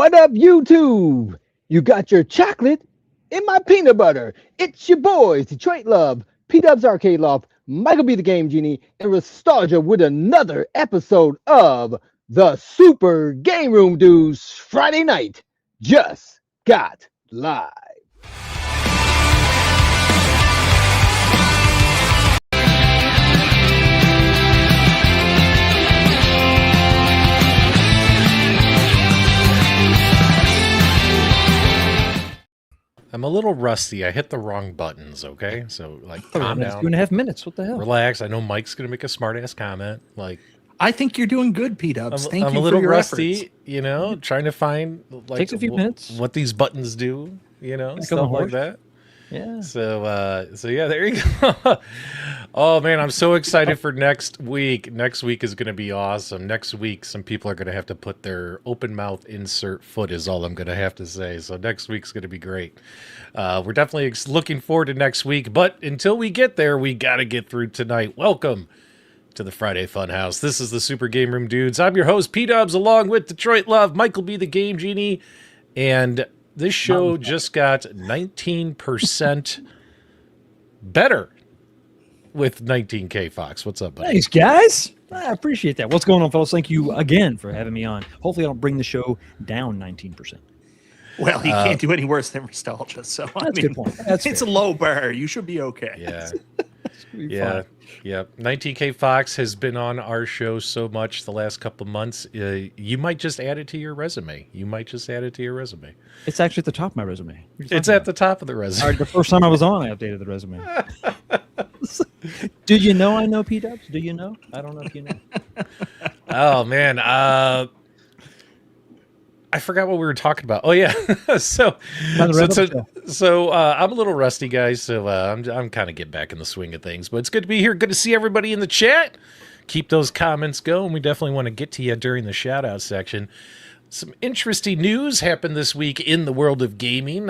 What up, YouTube? You got your chocolate in my peanut butter. It's your boys, Detroit Love, P-Dubs Arcade Loft, Michael B. the Game Genie, and Nostalgia with another episode of the Super Game Room Dudes Friday Night Just Got Live. I'm a little rusty. I hit the wrong buttons, okay? So, calm down. 2.5 minutes. What the hell? Relax. I know Mike's going to make a smart-ass comment. I think you're doing good, P-Dubs. Thank you I'm a little for your rusty, efforts. trying to find Takes a few minutes. What these buttons do, stuff like that. Yeah. So yeah, there you go. Oh man, I'm so excited for next week. Next week is going to be awesome. Next week, some people are going to have to put their open mouth insert foot is all I'm going to have to say. So next week's going to be great. We're definitely looking forward to next week. But until we get there, we got to get through tonight. Welcome to the Friday Funhouse. This is the Super Game Room Dudes. I'm your host, P-Dubs, along with Detroit Love, Michael B. the Game Genie, and this show just got 19% better with 19K Fox. What's up, buddy? Thanks, guys. I appreciate that. What's going on, fellas? Thank you again for having me on. Hopefully, I don't bring the show down 19%. Well, he can't do any worse than Nostalgia. So That's a good point. That's it's fair. a low bar. You should be okay. Yeah. Yeah. Yeah. 19K Fox has been on our show so much the last couple of months. You might just add it to your resume. It's actually at the top of my resume. It's at the top of the resume. All right, the first time I was on, I updated the resume. Do you know I know P-Dubs? Do you know? I don't know if you know. Oh, man. I forgot what we were talking about. Oh, yeah. so I'm a little rusty, guys, so I'm kind of getting back in the swing of things. But it's good to be here. Good to see everybody in the chat. Keep those comments going. We definitely want to get to you during the shout-out section. Some interesting news happened this week in the world of gaming,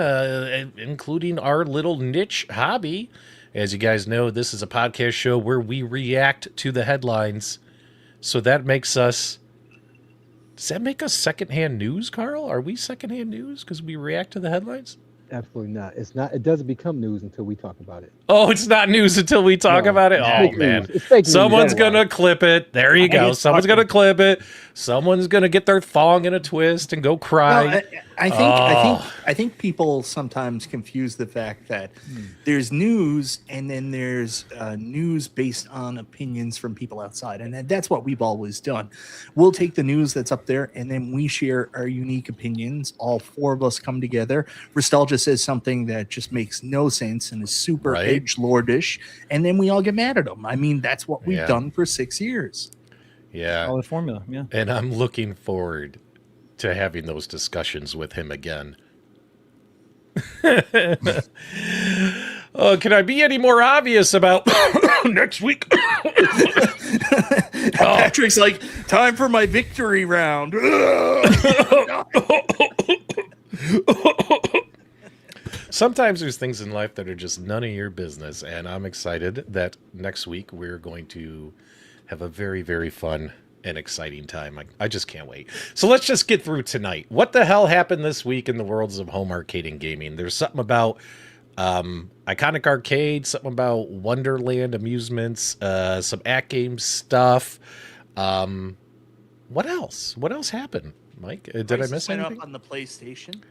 including our little niche hobby. As you guys know, this is a podcast show where we react to the headlines. So that makes us... Does that make us secondhand news, Carl? Are we secondhand news because we react to the headlines? Absolutely not. It's not. It doesn't become news until we talk about it. Oh, it's not news until we talk about it? Oh, man. Someone's going to clip it. There you go. Someone's going to clip it. Someone's going to get their thong in a twist and go cry. Well, I think people sometimes confuse the fact that there's news and then there's news based on opinions from people outside, and that's what we've always done. We'll take the news that's up there and then we share our unique opinions. All four of us come together. Nostalgia says something that just makes no sense and is super edgelordish, and then we all get mad at them. I mean, that's what we've done for 6 years. Yeah, solid formula. Yeah, and I'm looking forward to having those discussions with him again. Oh, can I be any more obvious about next week? Patrick's like, time for my victory round. Sometimes there's things in life that are just none of your business, and I'm excited that next week we're going to have a very, very fun and exciting time. I just can't wait. So let's just get through tonight. What the hell happened this week in the worlds of home arcade and gaming? There's something about Iconic Arcade, something about Wonderland Amusements, some AtGames stuff. What else? What else happened, Mike? Did I miss anything? Up on the PlayStation.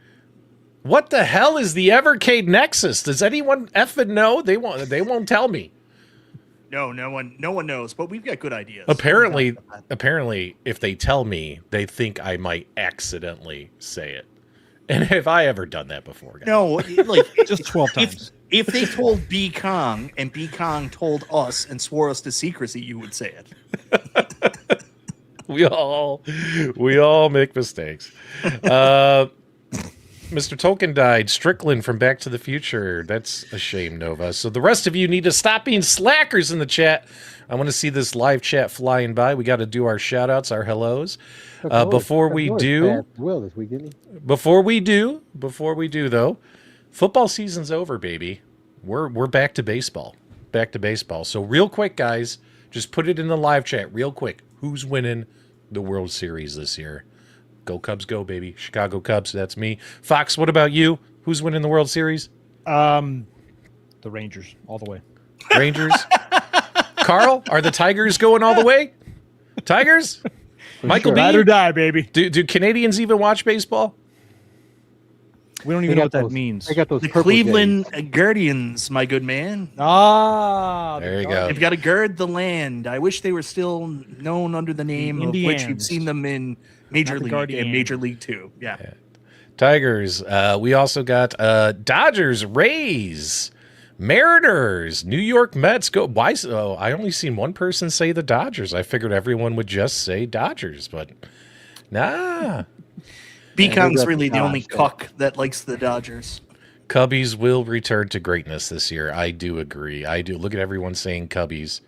What the hell is the Evercade Nexus? Does anyone effing know? They won't tell me. No one knows, but we've got good ideas. Apparently, if they tell me, they think I might accidentally say it. And have I ever done that before, guys? No, like just 12 times. If they told B Kong and B Kong told us and swore us to secrecy, you would say it. We all make mistakes. Mr. Tolkien died. Strickland from Back to the Future. That's a shame, Nova. So the rest of you need to stop being slackers in the chat. I want to see this live chat flying by. We got to do our shout-outs, our hellos. Before we do, though, football season's over, baby. We're back to baseball. So real quick, guys, just put it in the live chat real quick. Who's winning the World Series this year? Go Cubs, go, baby. Chicago Cubs, that's me. Fox, what about you? Who's winning the World Series? The Rangers, all the way. Rangers? Carl, are the Tigers going all the way? Tigers? Michael B? Ride or die, baby. Do Canadians even watch baseball? We don't even know what that means. They got those The purple Cleveland jays. Guardians, my good man. There you go. They've got to gird the land. I wish they were still known under the name of which you've Indians. seen them in Major Not the League Guardians. and Major League 2. Yeah. Tigers. We also got Dodgers, Rays, Mariners, New York Mets. Go. Why? Oh, I only seen one person say the Dodgers. I figured everyone would just say Dodgers, but nah. Beacon's really the Dodge, only yeah. cuck that likes the Dodgers. Cubbies will return to greatness this year. I do agree. I do. Look at everyone saying Cubbies.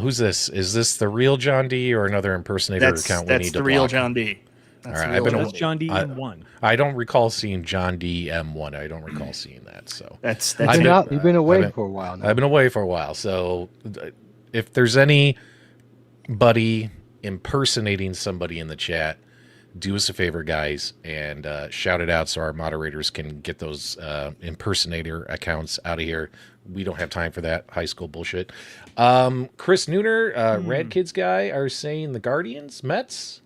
Who's this? Is this the real John D or another impersonator account we need That's to the real block? John D. That's All right, the I've real been That's John D. I- M1. I don't recall seeing John D M1. I don't recall seeing that. So That's I've You've been, been- out, you've been away I've been- for a while now. I've been away for a while. So if there's anybody impersonating somebody in the chat, do us a favor, guys, and shout it out so our moderators can get those impersonator accounts out of here. We don't have time for that high school bullshit. Chris Nooner, Rad Kids guy, are saying the Guardians, Mets.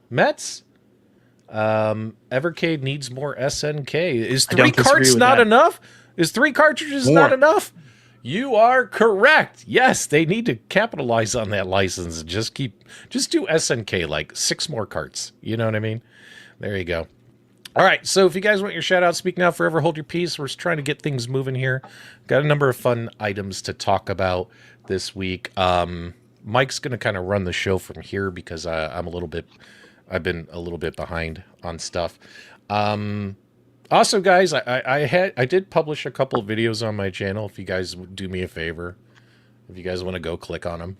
Evercade needs more SNK. Is I don't 3 disagree carts with not that. enough? Is 3 cartridges More. not enough? You are correct. Yes, they need to capitalize on that license and just do SNK, like 6 more carts. You know what I mean? There you go. All right, so if you guys want your shout out, speak now, forever hold your peace. We're just trying to get things moving here. Got a number of fun items to talk about this week. Mike's going to kind of run the show from here because I've been a little bit behind on stuff. Also, guys, I did publish a couple of videos on my channel. If you guys would do me a favor, if you guys want to go click on them,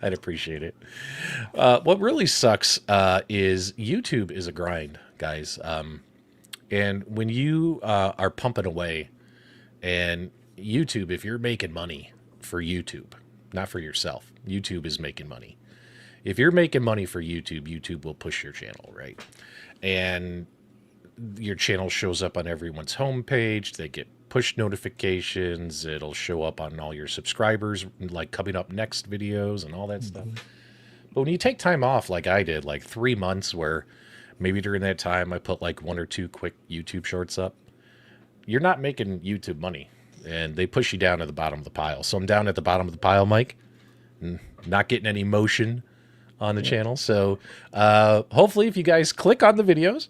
I'd appreciate it. What really sucks is YouTube is a grind, guys. And when you are pumping away, and YouTube, if you're making money for YouTube, not for yourself, YouTube is making money. If you're making money for YouTube, YouTube will push your channel, right? And your channel shows up on everyone's homepage. They get push notifications. It'll show up on all your subscribers, like coming up next videos and all that stuff. But when you take time off, like I did, like 3 months, where maybe during that time I put like 1 or 2 quick YouTube shorts up, you're not making YouTube money, and they push you down to the bottom of the pile. So I'm down at the bottom of the pile, Mike, and not getting any motion on the channel. So hopefully if you guys click on the videos,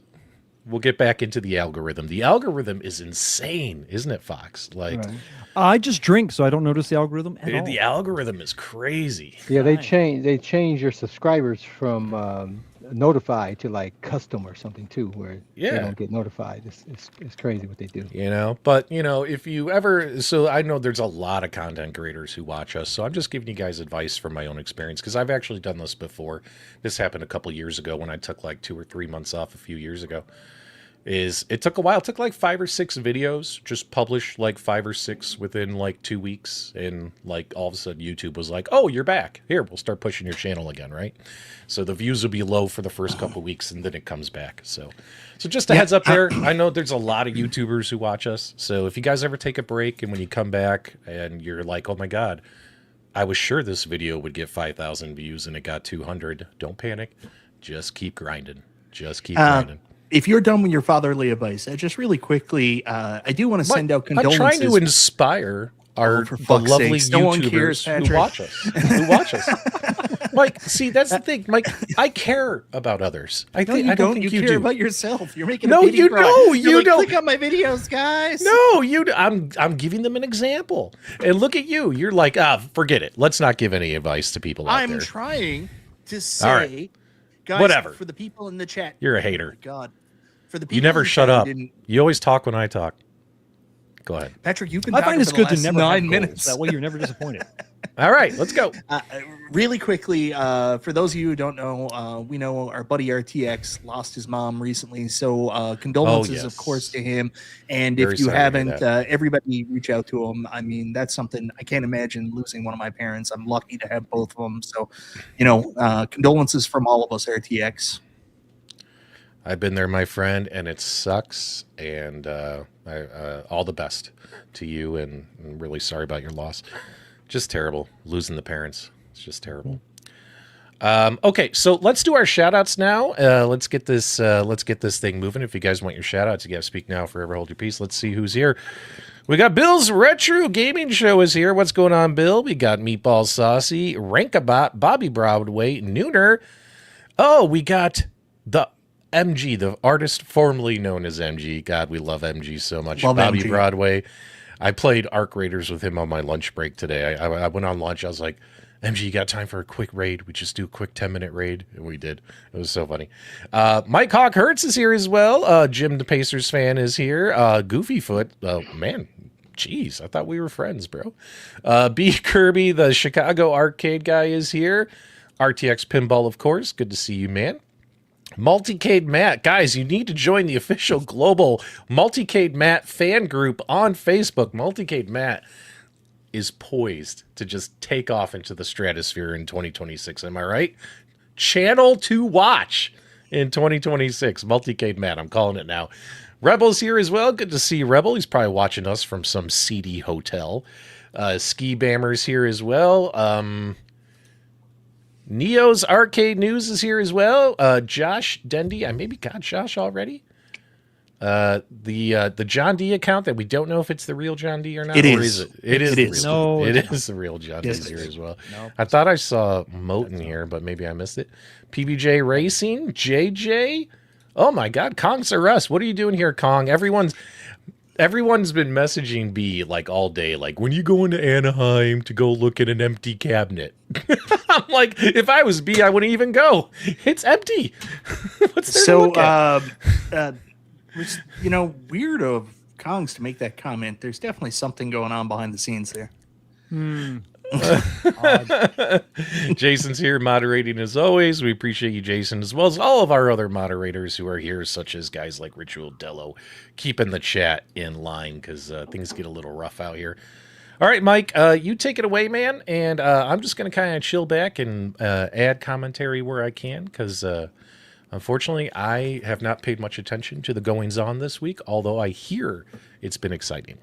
we'll get back into the algorithm. The algorithm is insane, isn't it, Fox? Like, Right. I just drink, so I don't notice the algorithm at all. the algorithm is crazy. Yeah, they Right. change your subscribers from notified to like custom or something too, where Yeah. they don't get notified. It's crazy what they do. You know, but if you ever, so I know there's a lot of content creators who watch us, so I'm just giving you guys advice from my own experience, because I've actually done this before. This happened a couple years ago when I took like 2 or 3 months off a few years ago. It took a while. It took like 5 or 6 videos, just published like 5 or 6 within like 2 weeks. And like all of a sudden YouTube was like, oh, you're back. Here, we'll start pushing your channel again, right? So the views will be low for the first couple weeks and then it comes back. So just a heads up there. I know there's a lot of YouTubers who watch us. So if you guys ever take a break and when you come back and you're like, oh my God, I was sure this video would get 5,000 views and it got 200. Don't panic. Just keep grinding. Just keep grinding. If you're done with your fatherly advice, just really quickly, I do want to send out I'm condolences. trying to inspire our for the fuck's lovely sakes, no one cares, YouTubers who Patrick. watch us. Who watch us. Mike, see, that's the thing. Mike, I care about others. I No, you don't don't. think You you care do. about yourself. You're making No, a pity you cry. don't. You're You like, don't. Click on my videos, guys. No, I'm giving them an example. And look at you. You're like, forget it. Let's not give any advice to people out I'm there. trying to say, All right. guys, Whatever. for the people in the chat. You're a Oh my hater. God, for the people You never in the shut chat who up. didn't- You always talk when I talk. Go ahead. Patrick, you've been. I talking find it's for the good to last never 9 have minutes. goals. That way you're never disappointed. All right, let's go. Really quickly, for those of you who don't know, we know our buddy RTX lost his mom recently, so condolences, yes. of course, to him. And Very if you sorry to hear haven't, that. everybody reach out to him. I mean, that's something I can't imagine losing one of my parents. I'm lucky to have both of them. So, condolences from all of us, RTX. I've been there, my friend, and it sucks. And all the best to you, and I'm really sorry about your loss. Just terrible. Losing the parents. It's just terrible. Okay, so let's do our shout-outs now. Let's get this thing moving. If you guys want your shout-outs, you got to speak now, forever hold your peace. Let's see who's here. We got Bill's Retro Gaming Show is here. What's going on, Bill? We got Meatball Saucy, Rankabot, Bobby Broadway, Nooner. Oh, we got the MG, the artist formerly known as MG. God, we love MG so much. Love Bobby MG. Broadway. I played Arc Raiders with him on my lunch break today. I went on lunch. I was like, MG, you got time for a quick raid? We just do a quick 10-minute raid. And we did. It was so funny. Mike Hawk Hertz is here as well. Jim the Pacers fan is here. Goofyfoot. Man, jeez, I thought we were friends, bro. B. Kirby, the Chicago arcade guy, is here. RTX Pinball, of course. Good to see you, man. Multicade Matt. Guys, you need to join the official global Multicade Matt fan group on Facebook. Multicade Matt is poised to just take off into the stratosphere in 2026. Am I right? Channel to watch in 2026. Multicade Matt. I'm calling it now. Rebel's here as well. Good to see Rebel. He's probably watching us from some seedy hotel. Ski Bammer's here as well. Neo's Arcade News is here as well. Josh Dendy. I maybe got Josh already. The John D account that we don't know if it's the real John D or not. It or is. It is. It the is. real, No, it it's is the real John Yes, D's it here is. as well. Nope. I thought I saw Moten here, but maybe I missed it. PBJ Racing, JJ. Oh my God, Kong's a Russ. What are you doing here, Kong? Everyone's been messaging B like all day, like, when you going to Anaheim to go look at an empty cabinet? I'm like, if I was B, I wouldn't even go. It's empty. What's there to look at? It's, weird of Kongs to make that comment. There's definitely something going on behind the scenes there. Jason's here moderating as always. We appreciate you, Jason, as well as all of our other moderators who are here, such as guys like Ritual Dello, keeping the chat in line because things get a little rough out here. All right, Mike, you take it away, man, and I'm just going to kind of chill back and add commentary where I can because unfortunately I have not paid much attention to the goings-on this week, although I hear it's been exciting.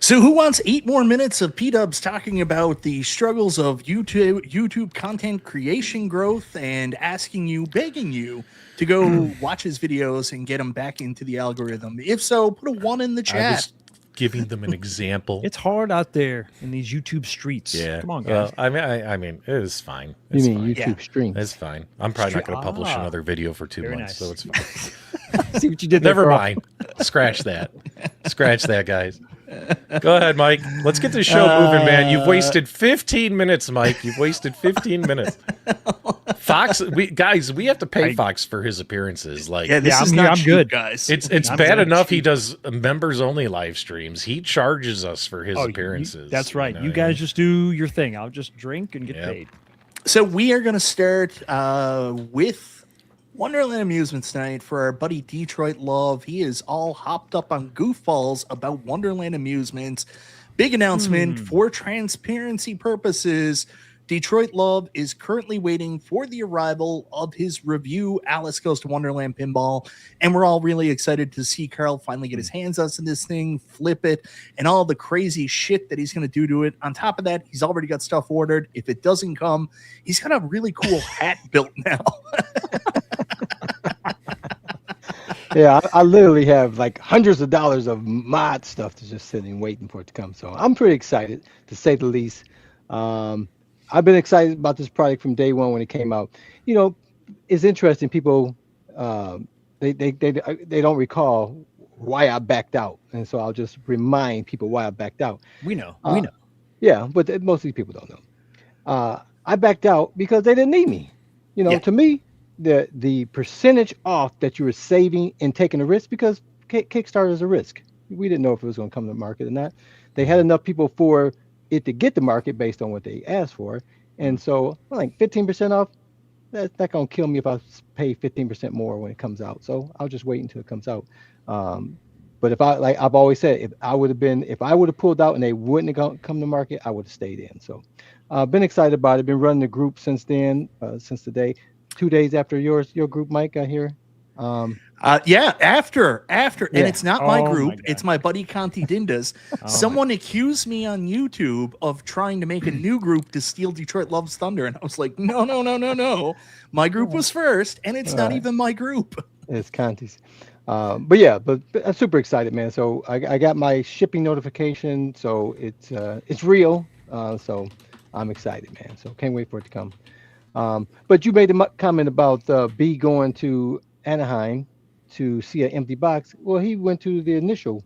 So who wants 8 more minutes of P-Dubs talking about the struggles of YouTube content creation growth and begging you to go watch his videos and get him back into the algorithm? If so, put a 1 in the I chat. was giving them an example. It's hard out there in these YouTube streets. Yeah. Come on, guys. I mean, it is fine. You It's mean fine. YouTube streams? It's fine. I'm probably not going to publish Ah. another video for 2 Very months, nice. so it's fine. See what you did there, Never Carl? mind. Scratch that. Scratch that, guys. Go ahead, Mike. Let's get the show moving, man. You've wasted 15 minutes, Mike. You've wasted 15 minutes. Fox, we have to pay Fox for his appearances. Like, Yeah, this Yeah, is I'm not here, I'm cheap, good. guys. it's I'm bad glad enough she- he does members only live streams. He charges us for his appearances. That's right. know You what I guys mean? just do your thing. I'll just drink and get Yep. paid. So we are going to start with Wonderland Amusements tonight for our buddy Detroit Love. He is all hopped up on goofballs about Wonderland Amusements. Big announcement for transparency purposes. Detroit Love is currently waiting for the arrival of his review, Alice Goes to Wonderland Pinball. And we're all really excited to see Carl finally get his hands on this thing, flip it, and all the crazy shit that he's going to do to it. On top of that, he's already got stuff ordered. If it doesn't come, he's got a really cool hat built now. Yeah, I literally have like hundreds of dollars of mod stuff that's just sitting waiting for it to come. So I'm pretty excited, to say the least. I've been excited about this product from day one when it came out. You know, it's interesting. People they don't recall why I backed out, and so I'll just remind people why I backed out. We know. We know. Yeah, but most of these people don't know. I backed out because they didn't need me. You know, Yeah. to me, the percentage off that you were saving and taking a risk, because Kickstarter is a risk. We didn't know if it was going to come to the market or not. They had enough people for it to get the market based on what they asked for, and so like 15% off. That's not going to kill me if I pay 15% more when it comes out. So I'll just wait until it comes out. But if I've always said, if I would have pulled out and they wouldn't have come to market, I would have stayed in. So I've been excited about it. Been running the group since then, since the day. 2 days after your group, Mike. I hear. Yeah, after, and Yeah. it's not my Oh my group; God. it's my buddy Conti Dindas. Someone accused me on YouTube of trying to make a new group to steal Detroit Loves Thunder, and I was like, no. My group was first, and it's not even my group. It's Conti's. But I'm super excited, man. So I got my shipping notification, so it's real. So I'm excited, man. So can't wait for it to come. But you made a comment about B going to Anaheim to see an empty box. Well, he went to the initial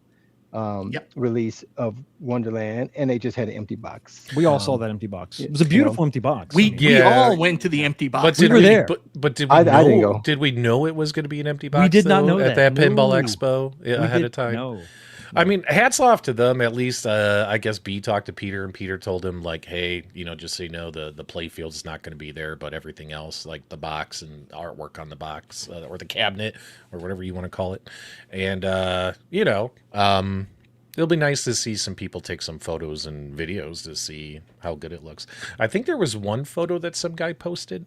release of Wonderland, and they just had an empty box. We all saw that empty box. It was a beautiful empty box. We all went to the empty box. But We were there. But did we I know? didn't go. Did we know it was going to be an empty box? did not know at that. that Pinball No. Expo ahead of time. No. I mean, hats off to them. At least, I guess B talked to Peter, and Peter told him like, "Hey, just so you know, the playfield is not going to be there, but everything else, like the box and artwork on the box or the cabinet or whatever you want to call it, and it'll be nice to see some people take some photos and videos to see how good it looks. I think there was one photo that some guy posted.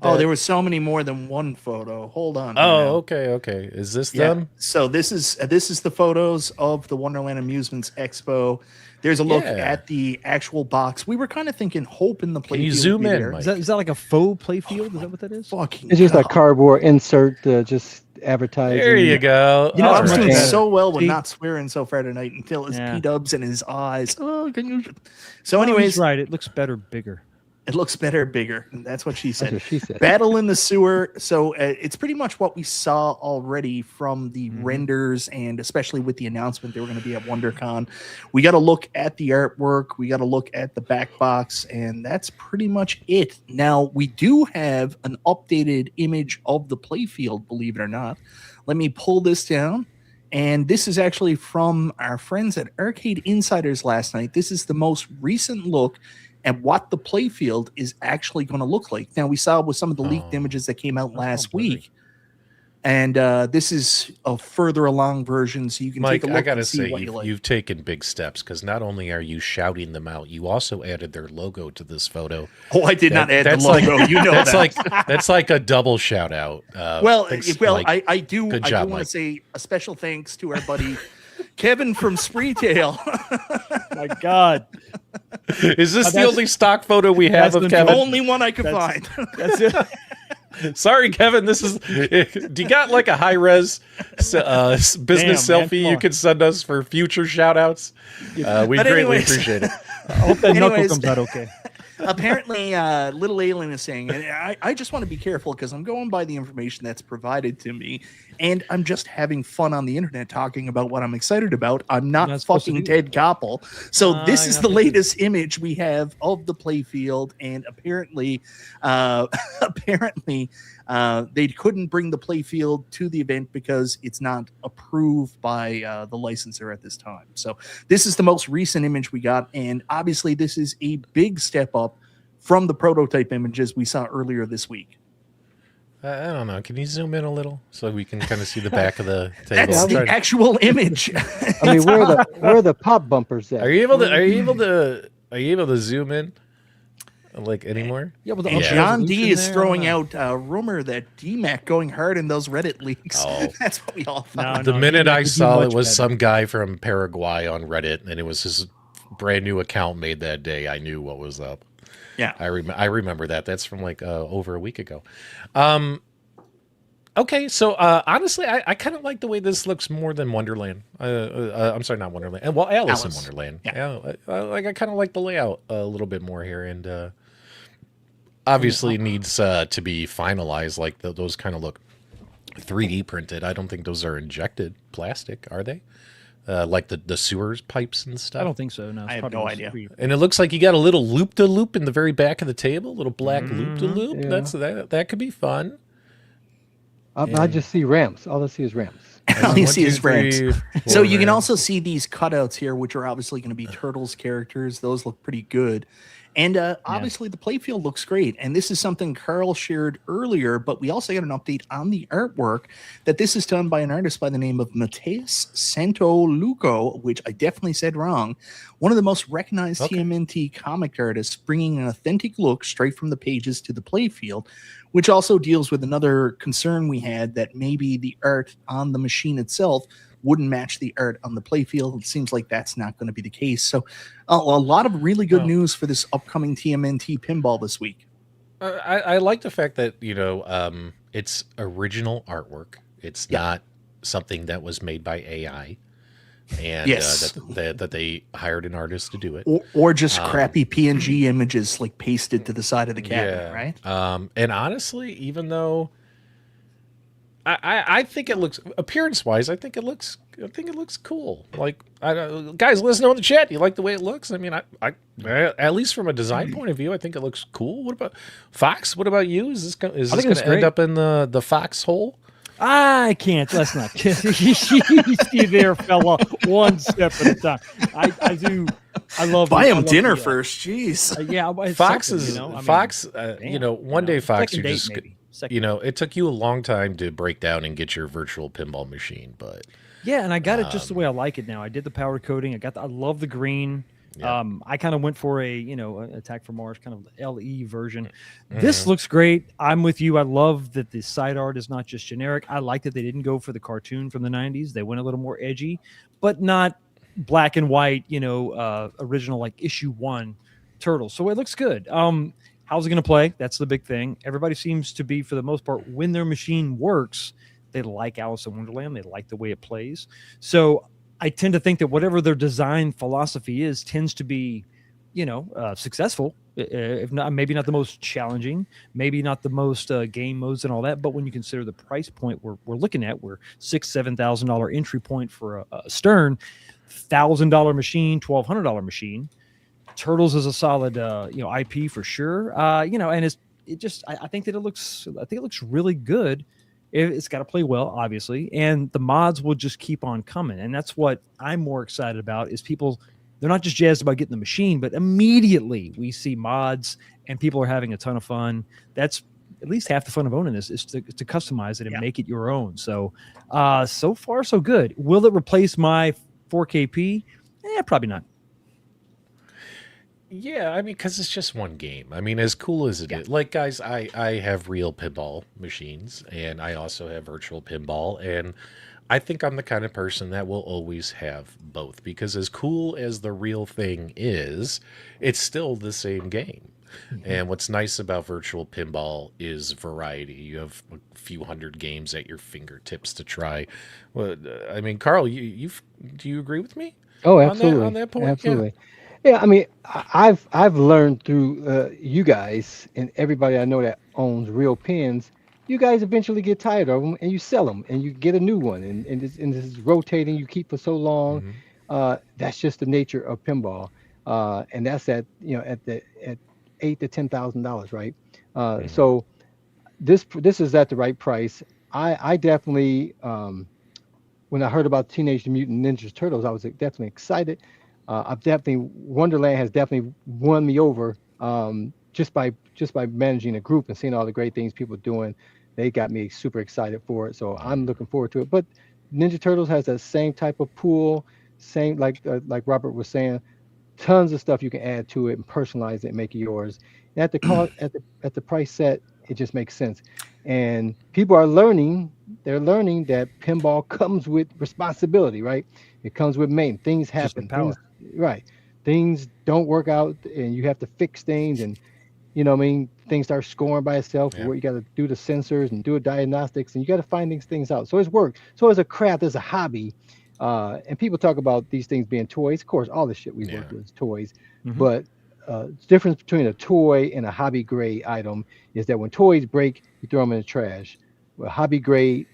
There was so many more than one photo. Hold on. Oh, okay. Is this them? So this is the photos of the Wonderland Amusements Expo. There's a look at the actual box. We were kind of thinking, hoping the playfield. Can you zoom would be in, there. Mike? Is that like a faux playfield? Is that what that is? Fucking It's just a hell. cardboard insert, just advertising. There you go. You know, I All was right. doing Yeah. so well with See- not swearing so far tonight until his Yeah. P-dubs and his eyes. Oh, can you? So, Oh, anyways, he's right. It looks better, bigger. it looks better, bigger. And that's what she That's said. what she said. Battle in the Sewer. So it's pretty much what we saw already from the renders, and especially with the announcement they were going to be at WonderCon. We got to look at the artwork. We got to look at the back box, and that's pretty much it. Now, we do have an updated image of the playfield, believe it or not. Let me pull this down. And this is actually from our friends at Arcade Insiders last night. This is the most recent look at what the playfield is actually going to look like. Now, we saw with some of the leaked images that came out last week. And this is a further along version, so you can Mike, take a look I gotta and see say, what you like. you've taken big steps because not only are you shouting them out, you also added their logo to this photo. Oh, I did not add the That's logo. like- You know that's that. that's like a double shout out. Thanks, Mike. I do Good I job, do want Mike. to say a special thanks to our buddy Kevin from Spreetail. My God. Is this the that's- only stock photo we have that's of been Kevin? Only one I could That's- find. That's it. Sorry, Kevin. This is. Do you got like a high res business Damn, man, selfie come you on. could send us for future shout outs? We But greatly anyways. appreciate it. I hope that knuckle Anyways. comes out okay. Apparently, Little Alien is saying, and I just want to be careful because I'm going by the information that's provided to me, and I'm just having fun on the internet talking about what I'm excited about. I'm not not supposed to fucking do Ted Koppel. So this you're is not the supposed to do latest image we have of the playfield, and apparently, they couldn't bring the playfield to the event because it's not approved by the licensor at this time. So this is the most recent image we got, and obviously this is a big step up from the prototype images we saw earlier this week. I don't know. Can you zoom in a little so we can kind of see the back of the table? That's I'm the trying- actual image. I mean, where are the pop bumpers at? Are you able to zoom in like anymore? Yeah, with the Yeah. John D is resolution there, throwing I out a rumor that DMAC going hard in those Reddit leaks. Oh. That's what we all thought. The minute DMAC I would do saw much it was better. some guy from Paraguay on Reddit, and it was his brand new account made that day, I knew what was up. Yeah. I remember that. That's from like over a week ago. Okay, so honestly, I kind of like the way this looks more than Wonderland. I'm sorry, not Wonderland. Well, Alice in Alice. Wonderland. Yeah. I kind of like the layout a little bit more here, and obviously needs to be finalized. Like those kind of look 3D printed. I don't think those are injected plastic, are they? Like the sewers pipes and stuff. I don't think so. No, it's I have probably no just idea. free- And it looks like you got a little loop to loop in the very back of the table, a little black loop to loop. Yeah. That could be fun. I just see ramps. All I see is ramps. All you One, see two, is ramps. three, So four you can ramps. also see these cutouts here, which are obviously going to be Turtles characters. Those look pretty good. And obviously the playfield looks great. And this is something Carl shared earlier, but we also got an update on the artwork that this is done by an artist by the name of Mateus Santoluco, which I definitely said wrong. One of the most recognized TMNT comic artists, bringing an authentic look straight from the pages to the playfield, which also deals with another concern we had, that maybe the art on the machine itself wouldn't match the art on the playfield. It seems like that's not going to be the case. So a lot of really good news for this upcoming TMNT pinball this week. I like the fact that, it's original artwork. It's not something that was made by AI. And that they hired an artist to do it. Or just crappy PNG images like pasted to the side of the cabinet, right? And honestly, even though I think it looks, appearance-wise, I think it looks cool. Like, guys, listen on the chat. Do you like the way it looks? I mean, I at least from a design point of view, I think it looks cool. What about Fox? What about you? Is this going to end up in the Fox hole? I can't. Let's not. Stay there, fella. One step at a time. I do. I love. Buy him dinner first. Jeez. Fox is Fox. One day Fox. You just. It took you a long time to break down and get your virtual pinball machine, but and I got it just the way I like it now. I did the powder coating. I love the green. Yeah. I kind of went for a Attack from Mars kind of LE version. This looks great. I'm with you. I love that the side art is not just generic. I like that they didn't go for the cartoon from the 90s. They went a little more edgy, but not black and white, original like issue 1 Turtles. So it looks good. How's it going to play? That's the big thing. Everybody seems to be, for the most part, when their machine works, they like Alice in Wonderland. They like the way it plays. So I tend to think that whatever their design philosophy is tends to be, successful. If not, maybe not the most challenging, maybe not the most game modes and all that. But when you consider the price point we're looking at, we're $6,000-$7,000 entry point for a Stern, $1,000 machine, $1,200 machine. Turtles is a solid, IP for sure. And I think that it looks really good. It's got to play well, obviously, and the mods will just keep on coming. And that's what I'm more excited about, is people, they're not just jazzed about getting the machine, but immediately we see mods and people are having a ton of fun. That's at least half the fun of owning this, is to customize it and make it your own. So, so far so good. Will it replace my 4KP? Probably not. Yeah, I mean, because it's just one game. I mean, as cool as it is. Like, guys, I have real pinball machines, and I also have virtual pinball, and I think I'm the kind of person that will always have both, because as cool as the real thing is, it's still the same game. And what's nice about virtual pinball is variety. You have a few hundred games at your fingertips to try. Well, I mean, Carl, do you agree with me? Oh, absolutely. On that point? Absolutely. Yeah, I mean, I've learned through you guys and everybody I know that owns real pins. You guys eventually get tired of them and you sell them and you get a new one, and this is rotating. You keep for so long. That's just the nature of pinball, and that's at $8,000 to $10,000, right? So this is at the right price. I definitely when I heard about Teenage Mutant Ninja Turtles, I was definitely excited. Wonderland has definitely won me over just by managing a group and seeing all the great things people are doing. They got me super excited for it, so I'm looking forward to it. But Ninja Turtles has that same type of pool, same like Robert was saying, tons of stuff you can add to it and personalize it and make it yours. And at the cost, at the price set, it just makes sense. And people are learning. They're learning that pinball comes with responsibility, right? It comes with maintenance. Things happen. Things don't work out, and you have to fix things, and things start scoring by itself. Where you got to do the sensors and do the diagnostics, and you got to find these things out. So it's work. So as a craft, as a hobby, and people talk about these things being toys. Of course, all the shit we work with is toys, but the difference between a toy and a hobby grade item is that when toys break, you throw them in the trash. Well, hobby grade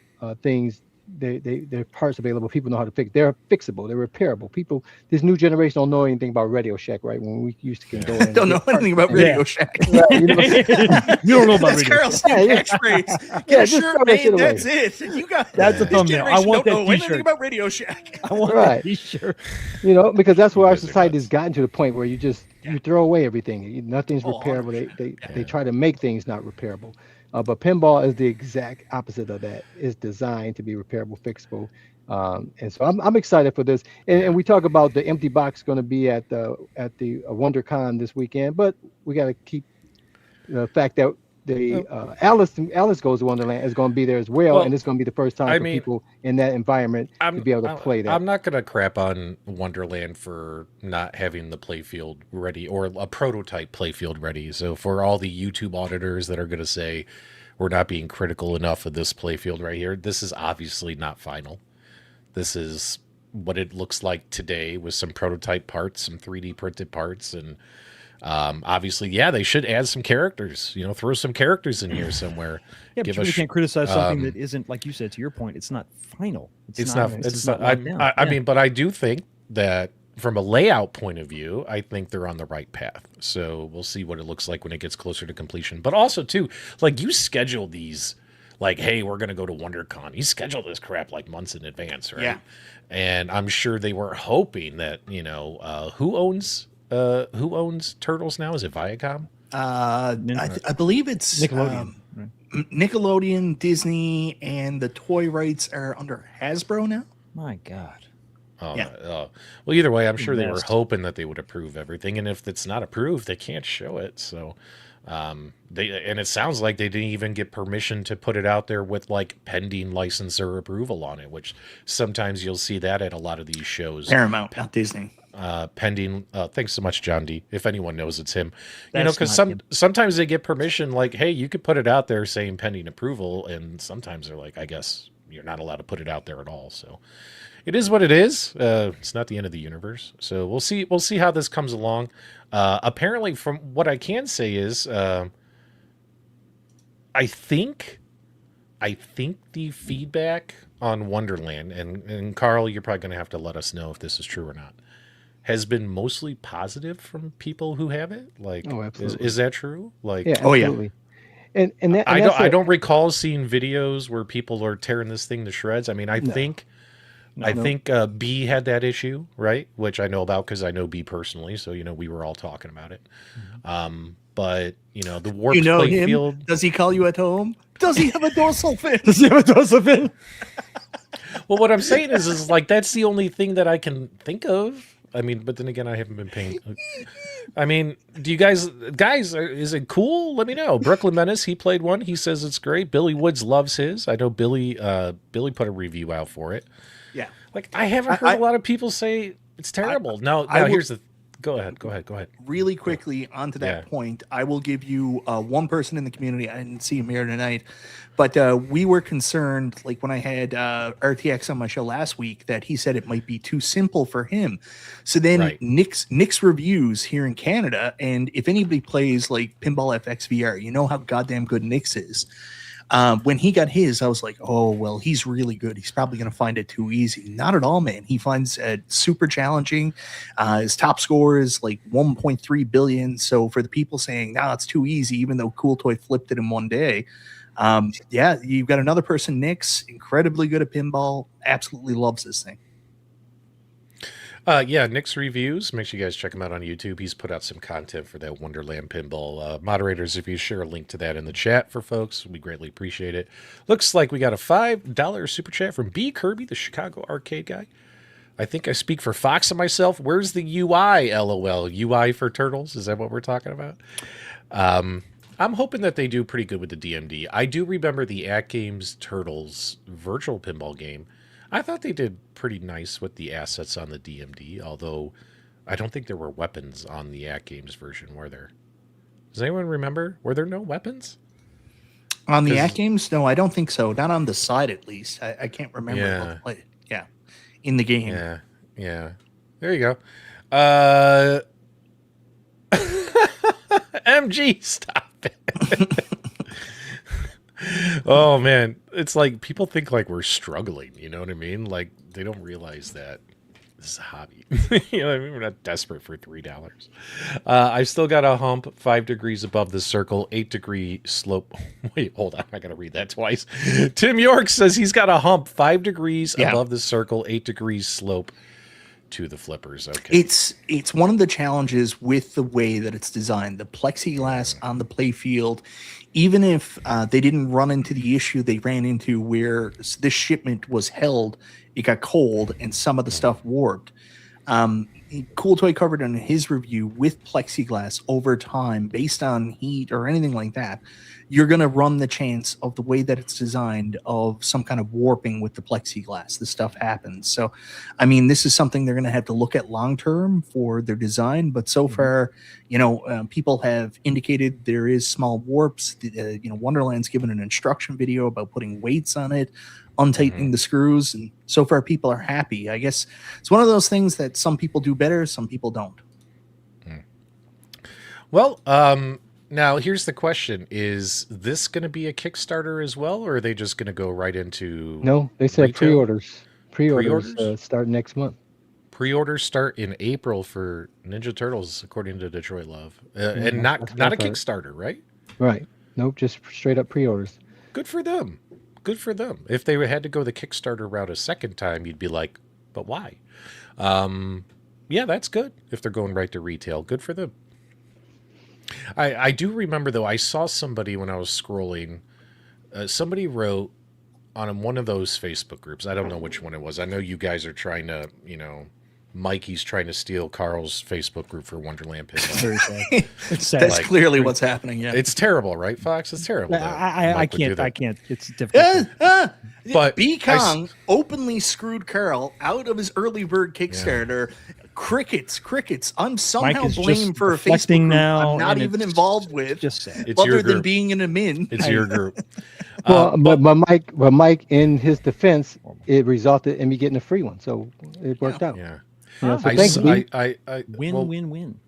things, they're parts available. People know how to fix. They're fixable. They're repairable. This new generation don't know anything about Radio Shack, right? When we used to go in, don't know anything about Radio Shack. You don't know about Radio Shack. Catchphrase. Get a shirt made. That's it. You got that's the thumbnail. I want that T-shirt. T-shirt. About Radio Shack. I want that T-shirt. Because that's where our society has gotten to the point where you just you throw away everything. Nothing's Oh, repairable. 100%. They try to make things not repairable. But pinball is the exact opposite of that. It's designed to be repairable, fixable. And so I'm excited for this. And we talk about the empty box going to be at the WonderCon this weekend, but we got to keep the fact that the Alice Goes to Wonderland is going to be there as well, and it's going to be the first time for people in that environment to be able to play that. I'm not going to crap on Wonderland for not having the playfield ready or a prototype playfield ready. So for all the YouTube auditors that are going to say we're not being critical enough of this playfield right here, this is obviously not final. This is what it looks like today with some prototype parts, some 3D printed parts, and obviously, they should add some characters. Throw some characters in here somewhere. Yeah, but you can't criticize something that isn't, like you said, to your point, it's not final. It's not. I mean, but I do think that from a layout point of view, I think they're on the right path. So we'll see what it looks like when it gets closer to completion. But also, too, like you schedule these. Like, hey, we're going to go to WonderCon. You schedule this crap like months in advance, right? Yeah. And I'm sure they were hoping that, who owns Turtles now? Is it Viacom? I believe it's Nickelodeon. Nickelodeon, Disney, and the toy rights are under Hasbro now. My God. Oh, yeah. Well, either way, I'm sure they were hoping that they would approve everything. And if it's not approved, they can't show it. So... and it sounds like they didn't even get permission to put it out there with like pending licensor approval on it, which sometimes you'll see that at a lot of these shows. Paramount, not Disney. Pending. Thanks so much, John D. If anyone knows, it's him. Because sometimes they get permission, like, hey, you could put it out there saying pending approval, and sometimes they're like, I guess you're not allowed to put it out there at all. So it is what it is. It's not the end of the universe. So we'll see. We'll see how this comes along. Apparently, from what I can say is, I think the feedback on Wonderland, and Carl, you're probably going to have to let us know if this is true or not, has been mostly positive from people who have it. Like, is that true? Like, yeah, absolutely. And I don't recall seeing videos where people are tearing this thing to shreds. I mean, I think B had that issue, right? Which I know about because I know B personally. So, we were all talking about it. But, the Warped Playfield. Does he call you at home? Does he have a dorsal fin? Well, what I'm saying is like, that's the only thing that I can think of. I mean, but then again, I haven't been paying. I mean, do you guys, is it cool? Let me know. Brooklyn Menace, he played one. He says it's great. Billy Woods loves his. I know Billy put a review out for it. Yeah. Like, I haven't heard a lot of people say it's terrible. Here's the... Go ahead. Really quickly onto that point, I will give you one person in the community. I didn't see him here tonight, but we were concerned, like when I had RTX on my show last week, that he said it might be too simple for him. So then Nick's reviews here in Canada, and if anybody plays like Pinball FX VR, you know how goddamn good Nick's is. When he got his, I was like, oh, well, he's really good. He's probably going to find it too easy. Not at all, man. He finds it super challenging. His top score is like 1.3 billion. So for the people saying, no, it's too easy, even though Cool Toy flipped it in one day. You've got another person, Nick's, incredibly good at pinball, absolutely loves this thing. Nick's reviews. Make sure you guys check him out on YouTube. He's put out some content for that Wonderland Pinball. Moderators, if you share a link to that in the chat for folks, we greatly appreciate it. Looks like we got a $5 super chat from B. Kirby, the Chicago arcade guy. I think I speak for Fox and myself. Where's the UI, LOL? UI for Turtles? Is that what we're talking about? I'm hoping that they do pretty good with the DMD. I do remember the AtGames Turtles virtual pinball game. I thought they did pretty nice with the assets on the DMD, although I don't think there were weapons on the AtGames version, were there? Does anyone remember? Were there no weapons? On the AtGames? No, I don't think so. Not on the side, at least. I can't remember. Yeah. In the game. Yeah. There you go. MG, stop it. Oh man, it's like people think like we're struggling, you know what I mean? Like they don't realize that this is a hobby. You know what I mean? We're not desperate for $3. I've still got a hump 5 degrees above the circle, 8-degree slope. Wait, hold on, I gotta read that twice. Tim York says he's got a hump 5 degrees above the circle, 8 degrees slope, to the flippers. Okay. It's one of the challenges with the way that it's designed. The plexiglass on the playfield, even if they didn't run into the issue they ran into where this shipment was held, it got cold and some of the stuff warped. Cool Toy covered in his review with plexiglass over time, based on heat or anything like that, you're going to run the chance of the way that it's designed of some kind of warping with the plexiglass. This stuff happens. So, I mean, this is something they're going to have to look at long term for their design. But so far, people have indicated there is small warps. Wonderland's given an instruction video about putting weights on it, untightening the screws, and so far people are happy. I guess it's one of those things that some people do better, some people don't. Well, now here's the question: is this going to be a Kickstarter as well, or are they just going to go right into? No, they said retail? pre-orders. Pre-orders Pre-orders? Start next month. Pre-orders start in April for Ninja Turtles, according to Detroit Love, and that's not a what I thought. Kickstarter, right? Right. Nope, just straight up pre-orders. Good for them. Good for them. If they had to go the Kickstarter route a second time, you'd be like, but why? Yeah, that's good. If they're going right to retail, good for them. I do remember, though, I saw somebody when I was scrolling, somebody wrote on one of those Facebook groups. I don't know which one it was. I know you guys are trying to, Mikey's trying to steal Carl's Facebook group for Wonderland Pinball. Very sad. It's sad. That's clearly what's happening. Yeah, It's terrible, right, Fox? It's terrible. that I Mike would do can't. that. I can't. It's difficult. But B Kong openly screwed Carl out of his early bird Kickstarter. Crickets. I'm somehow is blamed just for a reflecting Facebook group now, I'm not and even it's involved with, Just sad. It's other your than group. being in a min. It's your group. Well, but Mike, in his defense, it resulted in me getting a free one, so it worked out. Yeah. So I thanks, B. Win.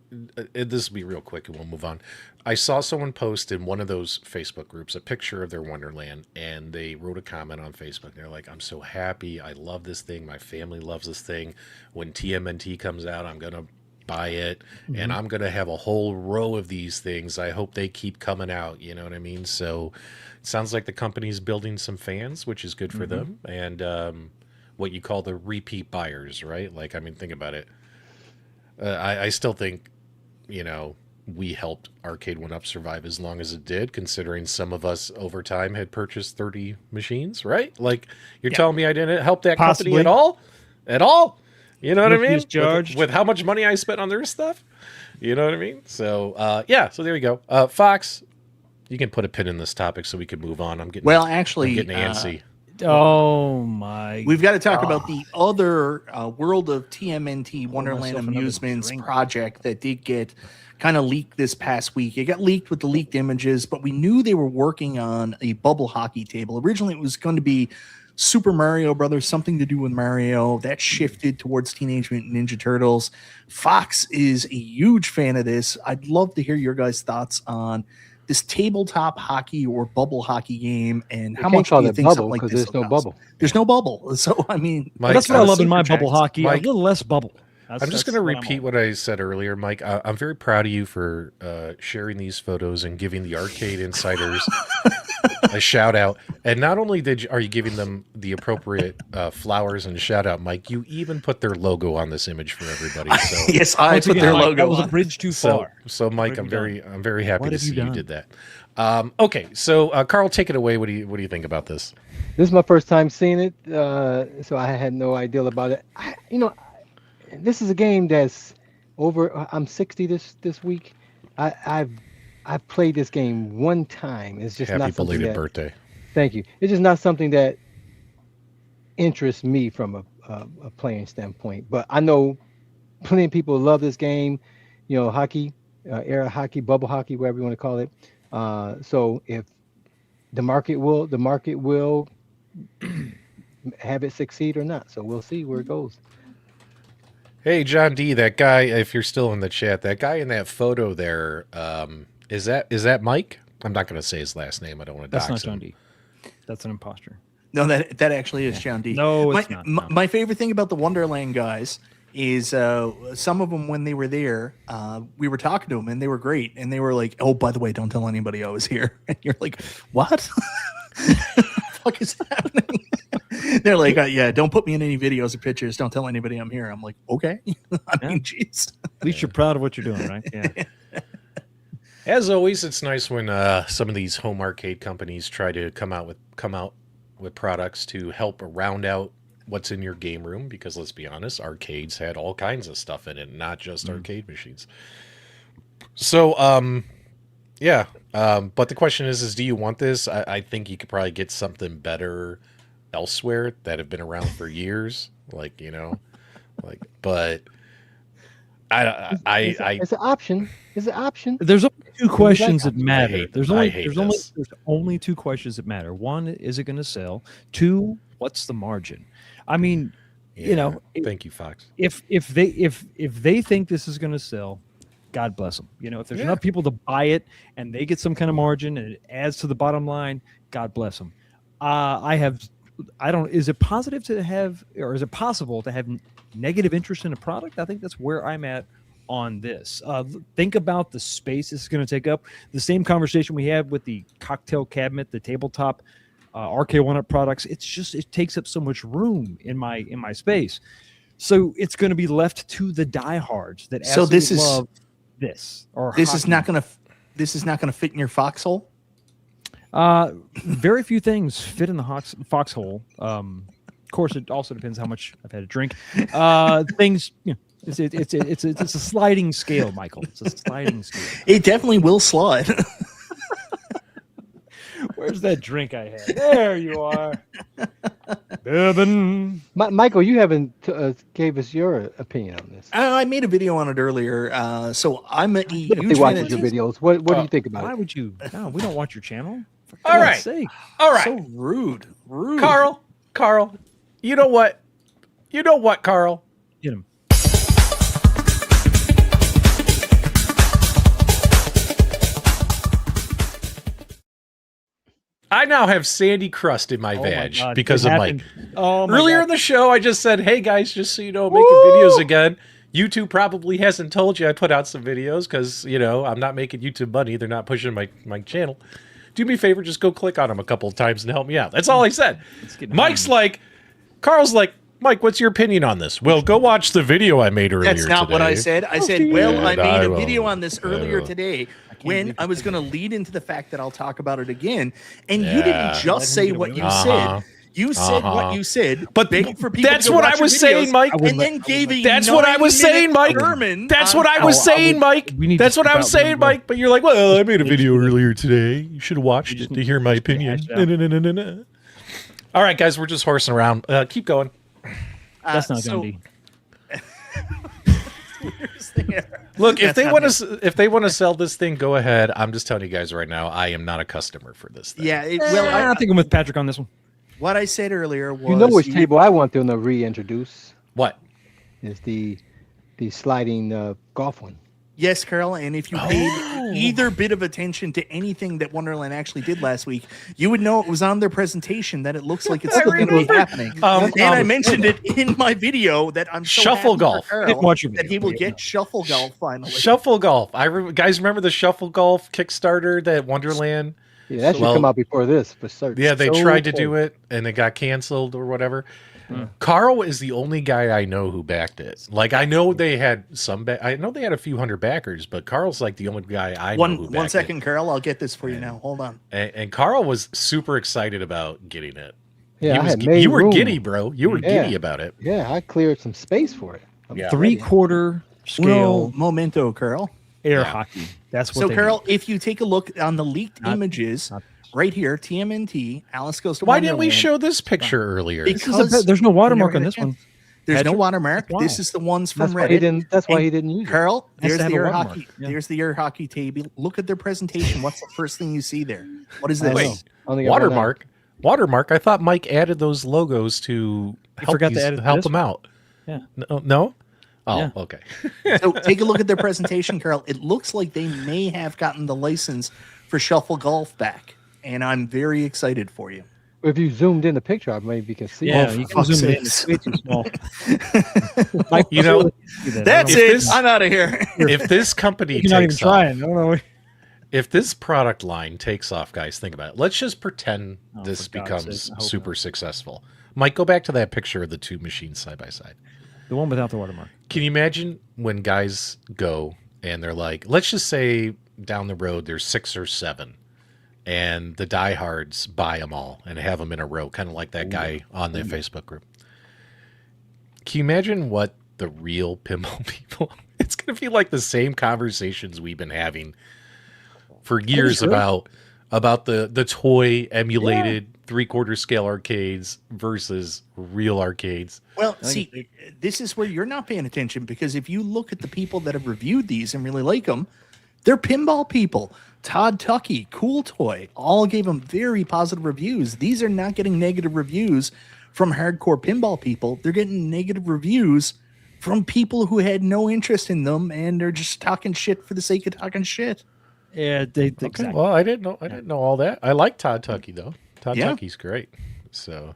This will be real quick and we'll move on. I saw someone post in one of those Facebook groups a picture of their Wonderland, and they wrote a comment on Facebook. They're like, I'm so happy. I love this thing. My family loves this thing. When TMNT comes out, I'm going to buy it, and I'm going to have a whole row of these things. I hope they keep coming out. You know what I mean? So it sounds like the company's building some fans, which is good for them. And what you call the repeat buyers, right? Like, I mean, think about it. I still think, we helped Arcade 1-Up survive as long as it did, considering some of us over time had purchased 30 machines, right? Like, you're telling me I didn't help that company Possibly. at all? At all? You know what I mean? Misjudged. With how much money I spent on their stuff? You know what I mean? So, so there you go. Fox, you can put a pin in this topic so we can move on. I'm getting antsy. Oh my! We've got to talk about the other World of TMNT Wonderland myself another Amusements drink. project that did get kind of leaked this past week. It got leaked with the leaked images, but we knew they were working on a bubble hockey table. Originally, it was going to be Super Mario Brothers, something to do with Mario. That shifted towards Teenage Mutant Ninja Turtles. Fox is a huge fan of this. I'd love to hear your guys' thoughts on this tabletop hockey or bubble hockey game, and how much do you think something like this there's no will cost? bubble. There's no bubble. So, I mean, Mike, That's what I love in my super bubble jacked. hockey. Mike, a little less bubble. I'm just going to repeat what I said earlier, Mike. I'm very proud of you for sharing these photos and giving the Arcade Insiders a shout out. And not only are you giving them the appropriate flowers and shout out, Mike, you even put their logo on this image for everybody. So, Yes, I Once put again, their Mike, logo That was a on. bridge too so, far. so Mike, I'm What have you very happy What to have you see you done? did that. Okay, so Carl, take it away. What do you think about this? This is my first time seeing it, so I had no idea about it. This is a game that's over. I'm 60 this week. I've played this game one time. It's just Happy not something belated that. birthday. Thank you. It's just not something that interests me from a playing standpoint. But I know plenty of people love this game. Hockey, era hockey, bubble hockey, whatever you want to call it. So if the market will have it succeed or not. So we'll see where it goes. Hey, John D, that guy, if you're still in the chat, that guy in that photo there, is that Mike? I'm not going to say his last name. I don't want to That's dox not him. John D. That's an imposter. No, that actually is John D. No, my, it's not. my- No. My favorite thing about the Wonderland guys is some of them, when they were there, we were talking to them and they were great. And they were like, oh, by the way, don't tell anybody I was here. And you're like, what? fuck is happening? They're like, yeah, don't put me in any videos or pictures. Don't tell anybody I'm here. I'm like, okay. I mean, jeez. At least you're proud of what you're doing, right? Yeah. As always, it's nice when some of these home arcade companies try to come out with products to help round out what's in your game room, because let's be honest, arcades had all kinds of stuff in it, not just arcade machines. So, yeah. But the question is do you want this? I think you could probably get something better elsewhere that have been around for years. Like, you know, like, but it's an option. It's an option. There's only two questions that matter. hate There's this. only two questions that matter. One, is it going to sell? Two, what's the margin? I mean, you know, thank you, Fox. if they think this is going to sell, God bless them. You know, if there's enough people to buy it and they get some kind of margin and it adds to the bottom line, God bless them. Is it positive to have, or is it possible to have negative interest in a product? I think that's where I'm at on this. Think about the space this is going to take up. The same conversation we had with the cocktail cabinet, the tabletop arcade one-up products. It takes up so much room in my space. So it's going to be left to the diehards that absolutely love this. Or this is not going to fit in your foxhole. Very few things fit in the foxhole. Of course, it also depends how much I've had to drink. Things, you know, it's a sliding scale, Michael. It's a sliding scale. It definitely will slide. Where's that drink I had? There you are. Bourbon. Michael, you haven't gave us your opinion on this. I made a video on it earlier. So I'm a huge They watch your videos. What do you think about Why it? would you? No, we don't watch your channel. For All God's right. sake. All right. So rude. Carl, you know what? Carl? Get him. I now have sandy crust in my vag God, because it of Mike. happened. Oh my Earlier God. in the show, I just said, hey guys, just so you know, I'm making videos again. YouTube probably hasn't told you I put out some videos because, you know, I'm not making YouTube money. They're not pushing my channel. Do me a favor, just go click on them a couple of times and help me out. That's all I said. Carl's like, Mike, what's your opinion on this? Well, go watch the video I made earlier That's not today. what I said. I said, well, I made a will. video on this earlier today when I was going to lead into the fact that I'll talk about it again. And you didn't just say what you said. You said what you said, but begging for people that's to what watch I was your saying, videos, Mike. and then gave a That's what I was saying, Mike. That's what I was saying, Mike. That's what I was saying, Mike. But you're like, well, I made a video earlier today. You should have watched it to hear my opinion. No. All right, guys, we're just horsing around. Keep going. That's not going to be. Look, if they want to sell this thing, go ahead. I'm just telling you guys right now, I am not a customer for this thing. Yeah, I think I'm with Patrick on this one. What I said earlier was, You know which table I want them to reintroduce? What? Is the sliding golf one. Yes, Carl, and if you paid either bit of attention to anything that Wonderland actually did last week, you would know it was on their presentation that it looks like it's still going to be happening. And I mentioned it in my video that I'm so Shuffle happy golf. for Carl that he will get Shuffle Golf finally. Shuffle golf. Guys, remember the Shuffle Golf Kickstarter that Wonderland? Yeah, that should come out before this for certain. Yeah, they tried to do it and it got canceled or whatever. Carl is the only guy I know who backed it. Like, I know they had I know they had a few hundred backers, but Carl's like the only guy I know who backed One second, Carl. I'll get this for you now. Hold on. And Carl was super excited about getting it. Yeah, you were giddy, bro. You were giddy about it. Yeah, I cleared some space for it. Yeah. 3/4 scale momento, Carl. air hockey. That's what. So, they Carol, need. if you take a look on the leaked images, right here, TMNT, Alice Goes to Why Wonderland. didn't we show this picture earlier? Because there's no watermark we on never this had a one. There's no Patrick? watermark. Wow. This is the ones from That's why Reddit. he didn't use it. Carl, Has there's to have the a air watermark. hockey. Yeah. There's the air hockey table. Look at their presentation. What's the first thing you see there? What is this? Wait, Only got one watermark. Watermark. I thought Mike added those logos to help forgot to add it to help this them out. Yeah. No. Oh, Yeah. okay. So take a look at their presentation, Carl. It looks like they may have gotten the license for Shuffle Golf back, and I'm very excited for you. If you zoomed in the picture, I maybe you can see. Yeah, it. you can zoom it in. It's way too small. You know, That's If it. this- I'm out of here. if this company You're not even takes off, trying. I don't know. if this product line takes off, guys, think about it. Let's just pretend this for God's becomes sake, I hope super not. successful. Mike, go back to that picture of the two machines side by side. The one without the watermark. Can you imagine when guys go and they're like, let's just say down the road there's 6 or 7, and the diehards buy them all and have them in a row, kind of like that guy on the Facebook group. Can you imagine what the real pinball people? It's going to be like the same conversations we've been having for years about the toy emulated 3/4 scale arcades versus real arcades. Well, see, this is where you're not paying attention, because if you look at the people that have reviewed these and really like them, they're pinball people. Todd Tuckey, Cool Toy, all gave them very positive reviews. These are not getting negative reviews from hardcore pinball people. They're getting negative reviews from people who had no interest in them, and they're just talking shit for the sake of talking shit. Yeah, exactly. Well, I didn't know all that. I like Todd Tuckey though. Todd Tuckey's great. So,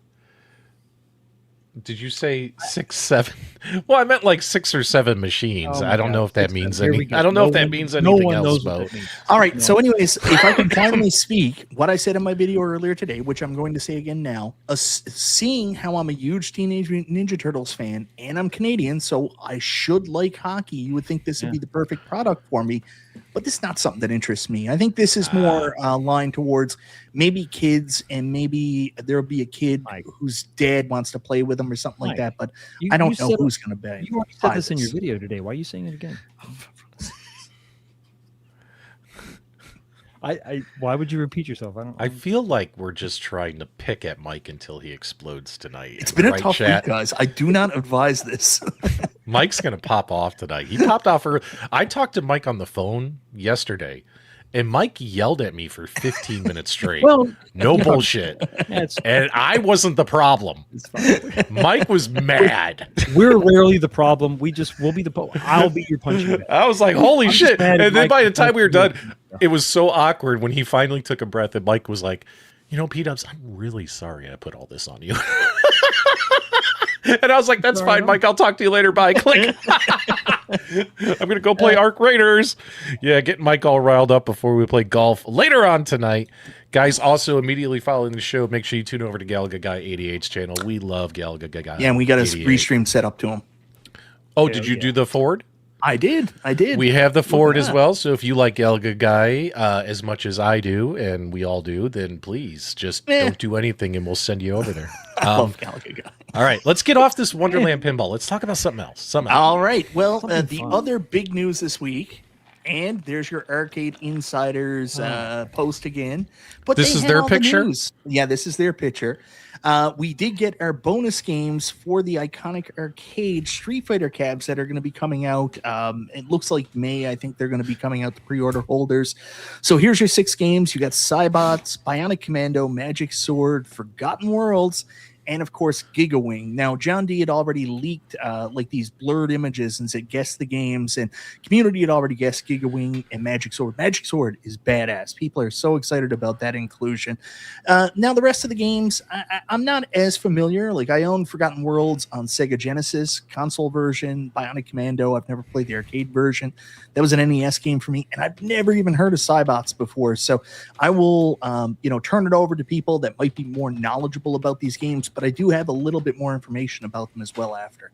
did you say 6, 7? Well, I meant like 6 or 7 machines. Oh I don't God. know if that means Here we any. go. I don't know if that one- means no anything one else. knows what About that means. All right. No. So, anyways, if I can finally speak, what I said in my video earlier today, which I'm going to say again now, seeing how I'm a huge Teenage Mutant Ninja Turtles fan, and I'm Canadian, so I should like hockey. You would think this would be the perfect product for me, but this is not something that interests me. I think this is more aligned towards maybe kids, and maybe there'll be a kid whose dad wants to play with them or something like that. But I don't know who's going to be. You already said this in your video today. Why are you saying it again? Why would you repeat yourself? I feel like we're just trying to pick at Mike until he explodes tonight. It's been a tough week, guys. I do not advise this. Mike's going to pop off tonight. He popped off. I talked to Mike on the phone yesterday, and Mike yelled at me for 15 minutes straight. Well, no bullshit. And I wasn't the problem. Mike was mad. We're rarely the problem. We'll be the I'll be your punching bag. I was like, holy shit. And then Mike by the time we were done, it was so awkward when he finally took a breath and Mike was like, P-Dubs, I'm really sorry I put all this on you. And I was like, that's fine, Mike. I'll talk to you later. Bye. Click. I'm going to go play Arc Raiders. Yeah, getting Mike all riled up before we play golf later on tonight. Guys, also immediately following the show, make sure you tune over to Galaga Guy 88's channel. We love Galaga Guy. Yeah, and we got a restream set up to him. Oh, did you do the Ford? I did. We have the Ford as well. So if you like Galaga Guy as much as I do, and we all do, then please just don't do anything and we'll send you over there. I love Galaga Guy. All right, let's get off this Wonderland pinball. Let's talk about something else. All right. Well, the other big news this week, and there's your Arcade Insiders post again. But this is their picture? Yeah, this is their picture. We did get our bonus games for the iconic arcade Street Fighter cabs that are going to be coming out. It looks like May. I think they're going to be coming out to pre-order holders. So here's your 6 games. You got Cybots, Bionic Commando, Magic Sword, Forgotten Worlds, and of course Gigawing. Now John D had already leaked like these blurred images and said guess the games, and community had already guessed Gigawing and Magic Sword. Magic Sword is badass. People are so excited about that inclusion. Now the rest of the games I'm not as familiar. Like I own Forgotten Worlds on Sega Genesis console version, Bionic Commando. I've never played the arcade version. That was an NES game for me, and I've never even heard of Cybots before. So I will turn it over to people that might be more knowledgeable about these games, but I do have a little bit more information about them as well after.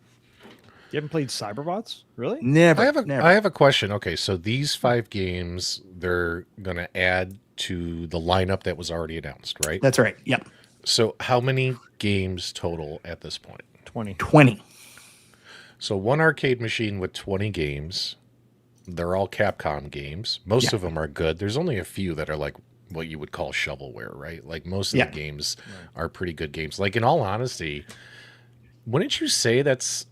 You haven't played Cyberbots? Really? Never. I have a question. Okay, so these 5 games, they're going to add to the lineup that was already announced, right? That's right. Yep. So how many games total at this point? 20. So one arcade machine with 20 games. They're all Capcom games. Most of them are good. There's only a few that are like what you would call shovelware, right? Like most of the games are pretty good games. Like in all honesty, wouldn't you say that's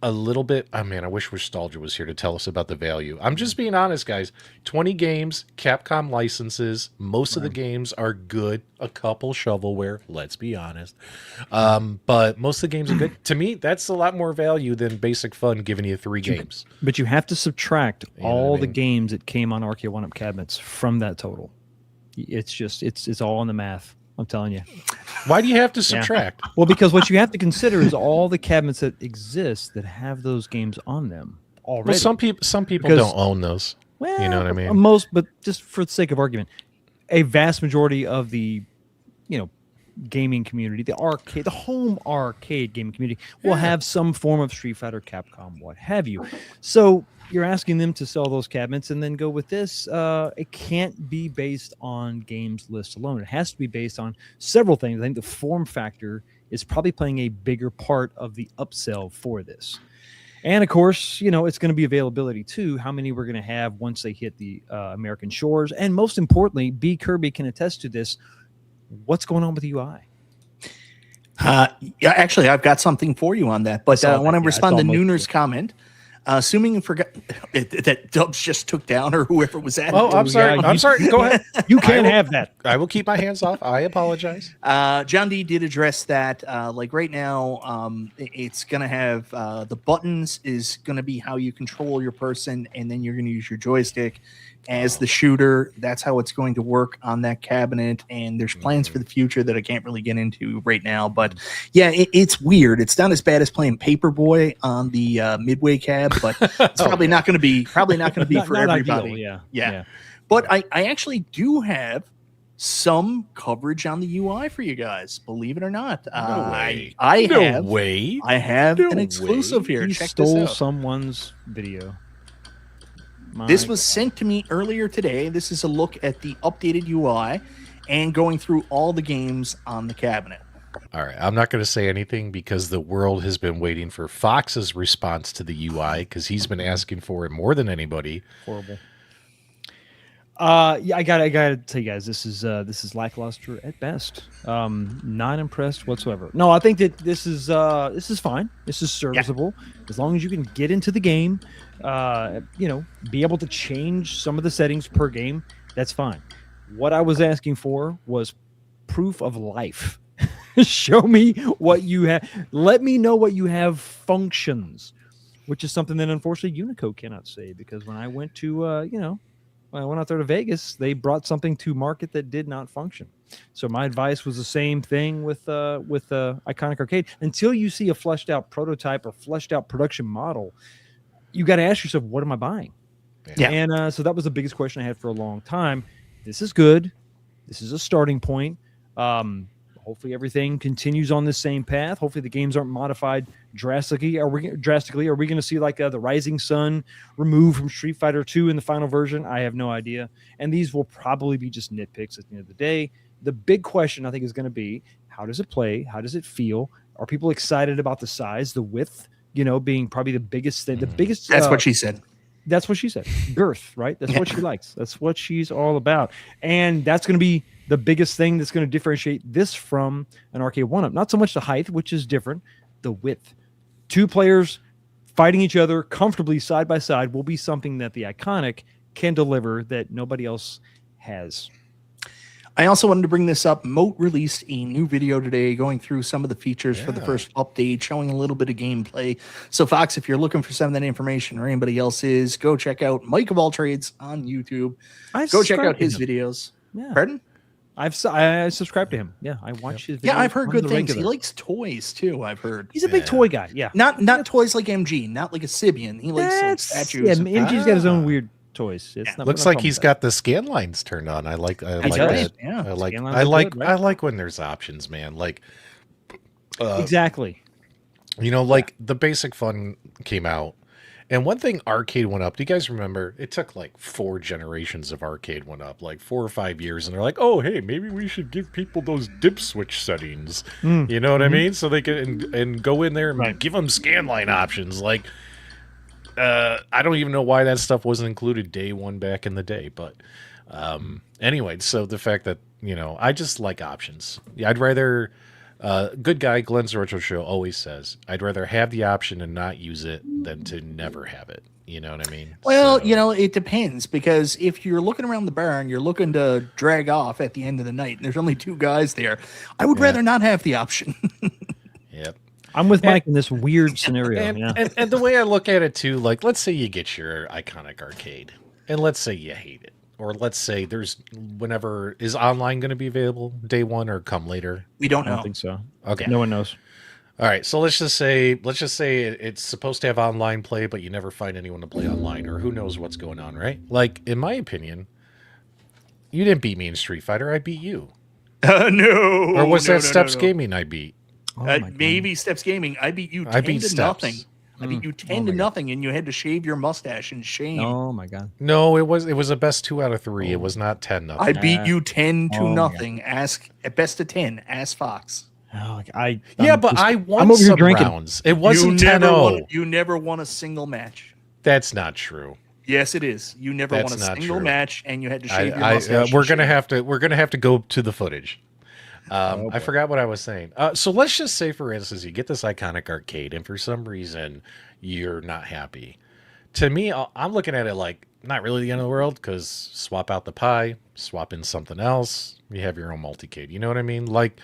a little bit, oh man, I wish Nostalgia was here to tell us about the value. I'm just being honest, guys. 20 games, Capcom licenses. Most of the games are good. A couple shovelware, let's be honest. But most of the games are good. To me, that's a lot more value than Basic Fun giving you 3 games. But you have to subtract all the games that came on Arcade 1-Up cabinets from that total. It's just, it's all in the math. I'm telling you. Why do you have to subtract? Well, because what you have to consider is all the cabinets that exist that have those games on them already. Well, some people don't own those. Well, You know what I mean? Most, but just for the sake of argument, a vast majority of the, gaming community, the home arcade gaming community will have some form of Street Fighter, Capcom, what have you. So you're asking them to sell those cabinets and then go with this. It can't be based on games list alone. It has to be based on several things. I think the form factor is probably playing a bigger part of the upsell for this. And of course, it's going to be availability too. How many we're going to have once they hit the American shores. And most importantly, B. Kirby can attest to this. What's going on with the UI? Yeah, actually, I've got something for you on that. But I want to respond to Nooner's comment. Assuming you forgot that Dubs just took down or whoever was at. Oh, I'm sorry. I'm sorry. Go ahead. You can't have that. I will keep my hands off. I apologize. John D did address that. Like right now, it's going to have the buttons is going to be how you control your person, and then you're going to use your joystick as the shooter. That's how it's going to work on that cabinet. And there's plans for the future that I can't really get into right now. But yeah, it's weird. It's not as bad as playing Paperboy on the Midway cab, but it's probably not going to be for everybody. Ideal, yeah. But I actually do have some coverage on the UI for you guys, believe it or not. I have an exclusive here. You Check stole this out. Someone's video. This was sent to me earlier today. This is a look at the updated UI and going through all the games on the cabinet. All right. I'm not going to say anything because the world has been waiting for Fox's response to the UI because he's been asking for it more than anybody. Horrible. Yeah, I gotta tell you guys, this is lackluster at best. Not impressed whatsoever. No, I think that this is fine. This is serviceable as long as you can get into the game. Be able to change some of the settings per game. That's fine. What I was asking for was proof of life. Show me what you have. Let me know what you have functions, which is something that unfortunately Unico cannot say because when I went to when I went out there to Vegas, they brought something to market that did not function. So my advice was the same thing with Iconic Arcade. Until you see a fleshed out prototype or fleshed out production model, you got to ask yourself, what am I buying? Yeah. And so that was the biggest question I had for a long time. This is good. This is a starting point. Hopefully everything continues on the same path. Hopefully the games aren't modified drastically. Are we going to see like the Rising Sun removed from Street Fighter 2 in the final version? I have no idea. And these will probably be just nitpicks at the end of the day. The big question I think is going to be, how does it play? How does it feel? Are people excited about the size, the width, being probably the biggest thing, the biggest. That's what she said. That's what she said. Girth, right? That's what she likes. That's what she's all about. And that's going to be the biggest thing that's going to differentiate this from an arcade one-up. Not so much the height, which is different, the width. Two players fighting each other comfortably side by side will be something that the Iconic can deliver that nobody else has. I also wanted to bring this up. Moat released a new video today going through some of the features for the first update, showing a little bit of gameplay. So, Fox, if you're looking for some of that information or anybody else is, go check out Mike of All Trades on YouTube. Go check out his videos. Yeah. Pardon? I subscribe to him. Yeah, I watch his videos. Yeah, I've heard good things. Regular. He likes toys, too, I've heard. He's a big toy guy, yeah. Not toys like MG, not like a Sibian. He likes some statues. Yeah, MG's got his own weird toys. It's not, looks like he's got the scan lines turned on. I like that. Yeah. I like when there's options, man. Like exactly. The Basic Fun came out, and one thing Arcade went up. Do you guys remember? It took like 4 generations of Arcade went up, like 4 or 5 years, and they're like, "Oh, hey, maybe we should give people those dip switch settings." You know what I mean? So they can and go in there and give them scan line options, like. I don't even know why that stuff wasn't included day one back in the day, but anyway, so the fact that, I just like options. Yeah, I'd rather, good guy, Glenn's Retro Show always says, I'd rather have the option and not use it than to never have it. You know what I mean? Well, it depends, because if you're looking around the bar and you're looking to drag off at the end of the night and there's only 2 guys there, I would rather not have the option. Yep. I'm with Mike in this weird scenario. And the way I look at it too, like, let's say you get your Iconic Arcade, and let's say you hate it, or let's say there's is online going to be available day one or come later? We don't I know. don't think so. Okay, no one knows. All right, so let's just say it's supposed to have online play, but you never find anyone to play online, or who knows what's going on, right? Like in my opinion, you didn't beat me in Street Fighter. I beat you. No. Or was no, that no, Steps no, no. Gaming I beat? Oh my God. Maybe Steps Gaming. I beat you 10 I beat to Steps. nothing. I beat you 10 Oh to my God. nothing, and you had to shave your mustache in shame. Oh my God. No, it was a best 2 out of 3. It Oh. was not 10 I nothing. beat you 10 to oh my God. nothing. Ask at best of 10. Ask Fox. Oh, Yeah, I'm but just- I I'm won over here some drinking. rounds. It wasn't 10-0. You never won a single match. That's not true. Yes, it is. You never That's won a not single true. match, and you had to shave your mustache. We're in gonna shame. have to go to the footage. Oh, I boy. forgot what I was saying. So let's just say, for instance, you get this iconic arcade, and for some reason you're not happy. To me, I'm looking at it like not really the end of the world, because swap out the pie, swap in something else, you have your own multicade. You know what I mean? Like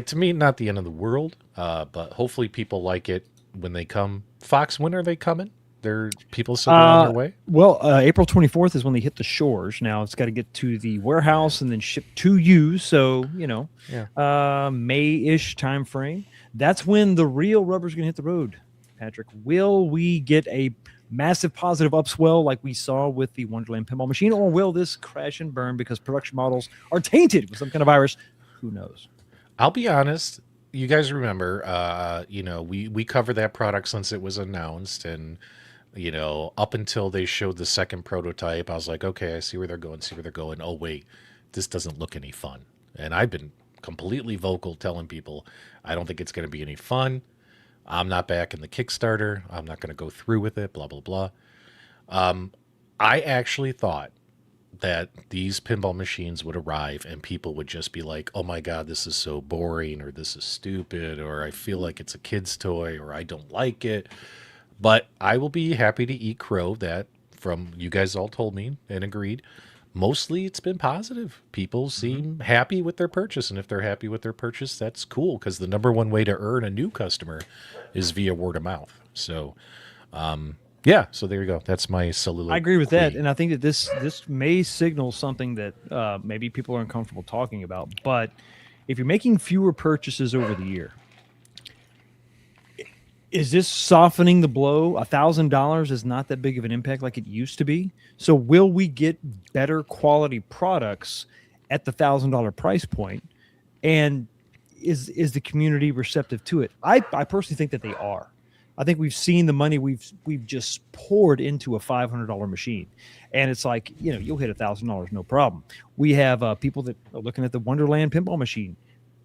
to me, not the end of the world. But hopefully people like it when they come. Fox, when are they coming? They're people still on their way. Well, April 24th is when they hit the shores. Now it's got to get to the warehouse and then shipped to you. So, May-ish time frame. That's when the real rubber's going to hit the road, Patrick. Will we get a massive positive upswell like we saw with the Wonderland Pinball Machine, or will this crash and burn because production models are tainted with some kind of virus? Who knows? I'll be honest. You guys remember, we covered that product since it was announced, and up until they showed the second prototype, I was like, okay, I see where they're going. Oh wait, this doesn't look any fun. And I've been completely vocal telling people I don't think it's going to be any fun. I'm not back in the Kickstarter. I'm not going to go through with it. Blah blah blah. I actually thought that these pinball machines would arrive and people would just be like, oh my God, this is so boring, or this is stupid, or I feel like it's a kid's toy, or I don't like it. But I will be happy to eat crow that from you guys all told me and agreed. Mostly it's been positive. People seem happy with their purchase. And if they're happy with their purchase, that's cool, because the number one way to earn a new customer is via word of mouth. So, yeah, so there you go. That's my soliloquy. I agree with that, and I think that this may signal something that maybe people are uncomfortable talking about. But if you're making fewer purchases over the year, is this softening the blow? $1,000 is not that big of an impact like it used to be. So will we get better quality products at the $1,000 price point? And is the community receptive to it? I personally think that they are. I think we've seen the money we've just poured into a $500 machine, and it's like, you'll hit $1,000 no problem. We have people that are looking at the Wonderland pinball machine,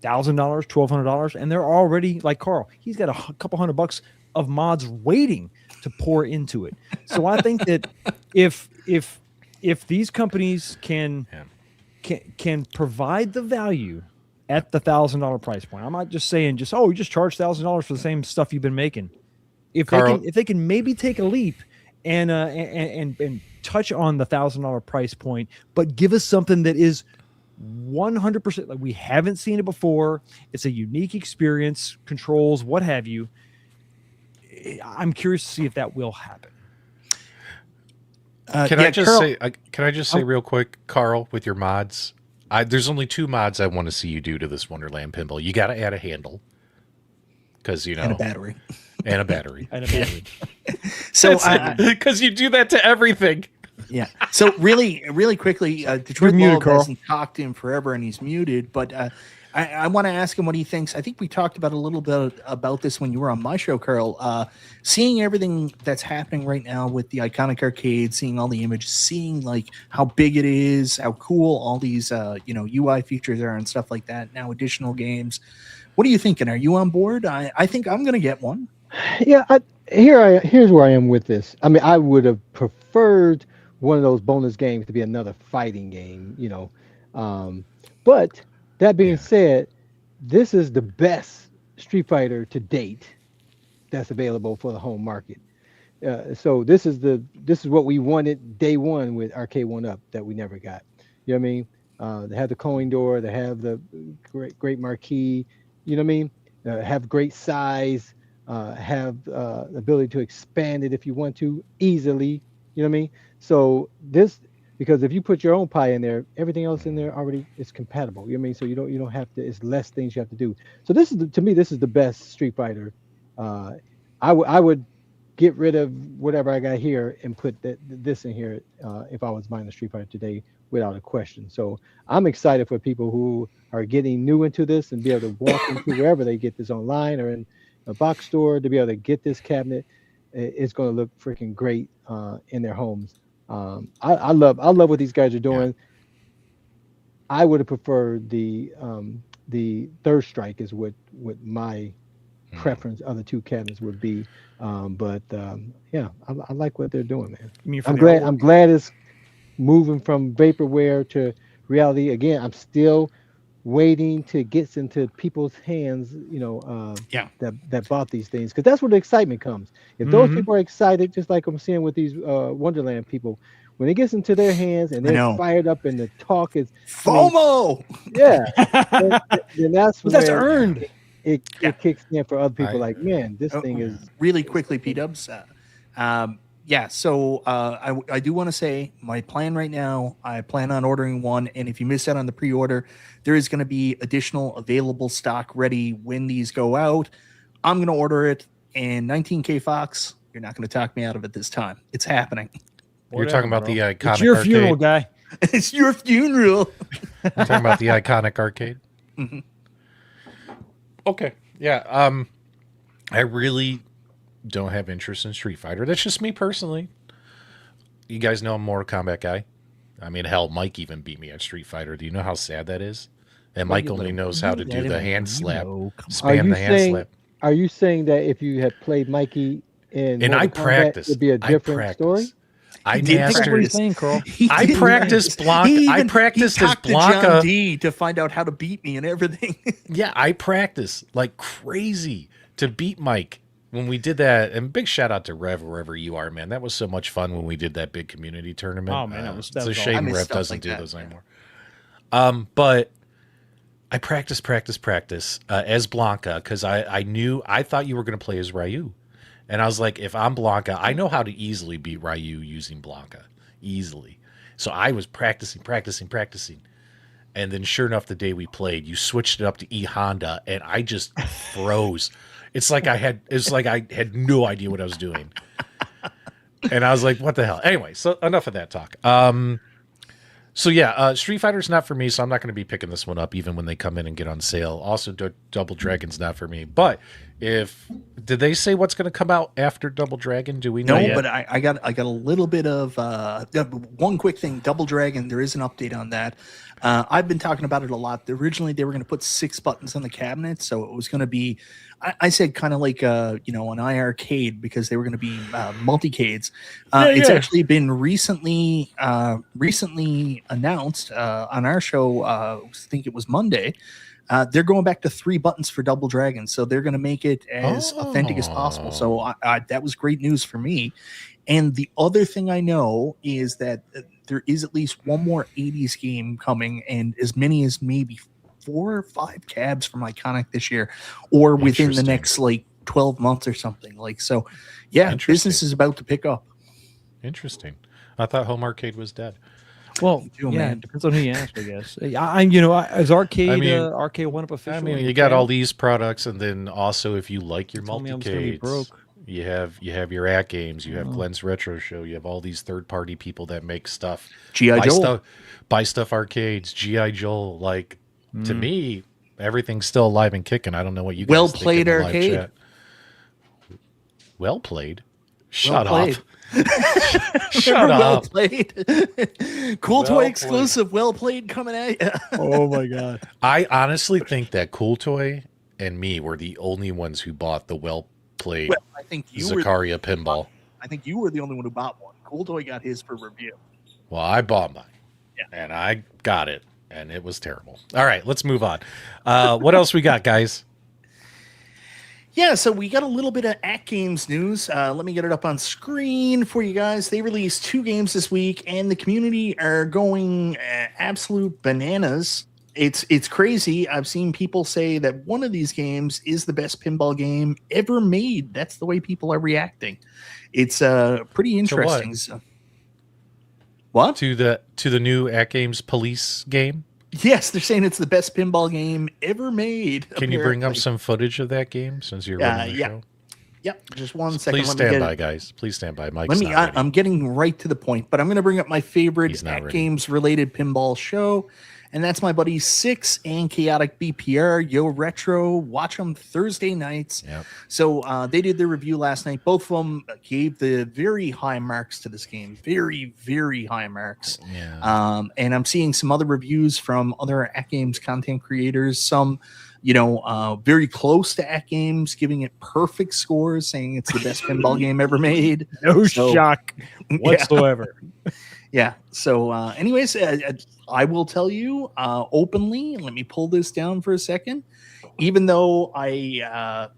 $1,000, $1,200, and they're already like Carl. He's got a couple $100 of mods waiting to pour into it. So I think that if these companies can provide the value at the $1,000 price point, I'm not just saying you just charge $1,000 for the same stuff you've been making. If they can maybe take a leap and touch on the $1,000 price point, but give us something that is 100% like we haven't seen it before. It's a unique experience, controls, what have you. I'm curious to see if that will happen. Can I just say real quick, Carl, with your mods? There's only 2 mods I want to see you do to this Wonderland Pinball. You got to add a handle, because And a battery. And a battery. So because you do that to everything. Yeah. So really quickly, Detroit muted, Love Carl. hasn't talked to him forever, and he's muted. But I want to ask him what he thinks. I think we talked about a little bit about this when you were on my show, Carl. Seeing everything that's happening right now with the iconic arcade, seeing all the images, seeing like how big it is, how cool all these UI features are and stuff like that. Now additional games. What are you thinking? Are you on board? I think I'm going to get one. Yeah, here's where I am with this. I mean, I would have preferred one of those bonus games to be another fighting game, but that being said, this is the best Street Fighter to date that's available for the home market. So this is what we wanted day one with Arcade 1-Up that we never got. You know what I mean? They have the coin door, they have the great marquee. You know what I mean? Have great size. Have the ability to expand it if you want to easily. You know what I mean? So this because if you put your own pie in there, everything else in there already is compatible. You know what I mean? So you don't have to. It's less things you have to do. So this is to me, this is the best Street Fighter. I would get rid of whatever I got here and put this in here if I was buying the Street Fighter today without a question. So I'm excited for people who are getting new into this and be able to walk into wherever they get this online or in a box store to be able to get this cabinet. It's going to look freaking great in their homes. I love what these guys are doing. Yeah. I would have preferred the Third Strike is what my preference of the two cabinets would be. Yeah, I like what they're doing, man. I'm glad it's moving from vaporware to reality. Again, I'm still waiting to get into people's hands, that bought these things, because that's where the excitement comes. If those people are excited, just like I'm seeing with these Wonderland people, when it gets into their hands and they're fired up and the talk is FOMO, then that's that's earned. It kicks in for other people. Like, man, this thing is really quickly. P-Dubs, so I do want to say my plan right now, I plan on ordering one, and if you miss out on the pre-order, there is going to be additional available stock ready when these go out. I'm going to order it, and 19K Fox, you're not going to talk me out of it this time. It's happening. You're talking about the iconic It's your arcade. Funeral, guy. It's your funeral. You're talking about the iconic arcade? Mm-hmm. Okay. Yeah. I really don't have interest in Street Fighter. That's just me personally. You guys know I'm a Mortal Kombat guy. I mean, hell, Mike even beat me at Street Fighter. Do you know how sad that is? And Mike only knows how to do the hand slap. Spam the hand slap. Are you saying that if you had played Mikey in Mortal Kombat, it'd be a different story? I practiced Blanca. He practiced as talked to Blanca John D to find out how to beat me and everything. Yeah, I practiced like crazy to beat Mike when we did that. And big shout out to Rev wherever you are, man. That was so much fun when we did that big community tournament. Oh man, it's a shame Rev doesn't do those anymore. But I practiced as Blanca because I thought you were going to play as Ryu. And I was like, if I'm Blanca, I know how to easily beat Ryu using Blanca. Easily. So I was practicing. And then sure enough, the day we played, you switched it up to E Honda and I just froze. It's like I had no idea what I was doing. And I was like, what the hell? Anyway, so enough of that talk. Street Fighter's not for me, so I'm not going to be picking this one up even when they come in and get on sale. Also, Double Dragon's not for me. But did they say what's going to come out after Double Dragon? Do we know? No, but I got a little bit of one quick thing. Double Dragon, there is an update on that. I've been talking about it a lot. Originally, they were going to put 6 buttons on the cabinet, so it was going to be, I said kind of like an iArcade because they were going to be multicades. It's actually been recently announced on our show. I think it was Monday. They're going back to 3 buttons for Double Dragon, so they're going to make it as authentic as possible. So that was great news for me. And the other thing I know is that there is at least one more 80s game coming, and as many as maybe 4 or 5 cabs from Iconic this year, or within the next 12 months or something. Business is about to pick up. Interesting. I thought Home Arcade was dead. Well, it depends on who you ask, I guess. As Arcade went up officially. I mean, you got all these products, and then also if you like your multicades, you have your AtGames, you have Glenn's Retro Show, you have all these third-party people that make stuff. G.I. Joel. Buy stuff arcades, G.I. Joel. To me, everything's still alive and kicking. I don't know what you guys well think played in the arcade. live chat. Well played. Shut up. Shut up. Well played. Cool Toy exclusive. Well played coming at you. Oh my god. I honestly think that Cool Toy and me were the only ones who bought the well played I think you Zakaria pinball. I think you were the only one who bought one. Cool Toy got his for review. Well, I bought mine. And I got it. And it was terrible. All right, let's move on. What else we got, guys? Yeah, so we got a little bit of AtGames news. Let me get it up on screen for you guys. They released 2 games this week, and the community are going absolute bananas. It's crazy. I've seen people say that one of these games is the best pinball game ever made. That's the way people are reacting. It's pretty interesting. What? To the new AtGames Police game? Yes, they're saying it's the best pinball game ever made. Can you bring up some footage of that game since you're running the show? Yep, just one second. Please stand by, guys. Please stand by. Mike's not ready. I'm getting right to the point, but I'm going to bring up my favorite AtGames related pinball show, and that's my buddy Six and Chaotic BPR, Yo Retro. Watch them Thursday nights. Yep. So they did their review last night. Both of them gave the very high marks to this game. Very, very high marks. Yeah. And I'm seeing some other reviews from other AtGames content creators. Some very close to AtGames, giving it perfect scores, saying it's the best pinball game ever made. No shock whatsoever. Yeah. So, anyways, I will tell you openly. Let me pull this down for a second. Even though I,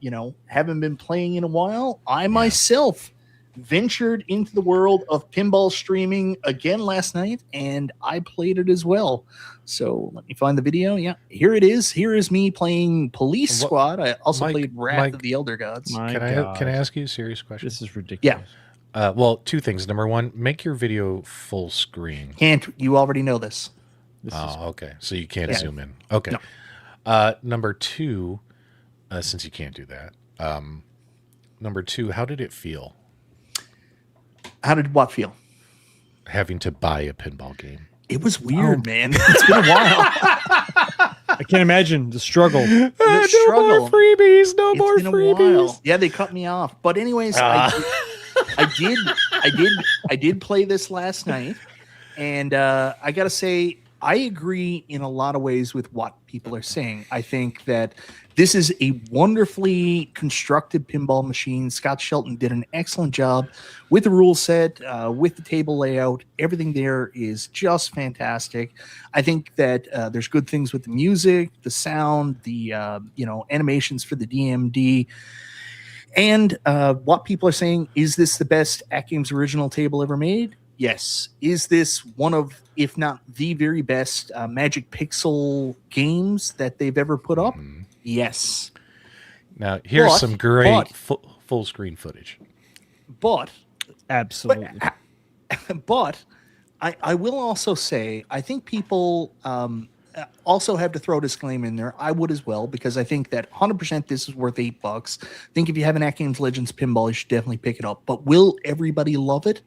haven't been playing in a while, I myself ventured into the world of pinball streaming again last night, and I played it as well. So let me find the video. Yeah, here it is. Here is me playing Police Squad. I also played Wrath of the Elder Gods. Can I ask you a serious question? This is ridiculous. Yeah. Well, two things. Number one, make your video full screen. Can't you already know this? Okay. So you can't zoom in. Okay. No. Number two, since you can't do that. Number two, how did it feel? How did what feel? Having to buy a pinball game. It was weird, man. It's been a while. I can't imagine the struggle. No more freebies. No more freebies. Yeah, they cut me off. But anyways, I did play this last night, and I gotta say, I agree in a lot of ways with what people are saying. I think that this is a wonderfully constructed pinball machine. Scott Shelton did an excellent job with the rule set, with the table layout. Everything there is just fantastic. I think that there's good things with the music, the sound, the animations for the DMD. And what people are saying, is this the best AtGames original table ever made? Yes. Is this one of, if not the very best Magic Pixel games that they've ever put up? Mm-hmm. Yes. Now, here's some great full screen footage. But, absolutely. But I will also say, I think people also have to throw a disclaimer in there. I would as well, because I think that 100% this is worth $8. I think if you have an AtGames Legends pinball, you should definitely pick it up. But will everybody love it?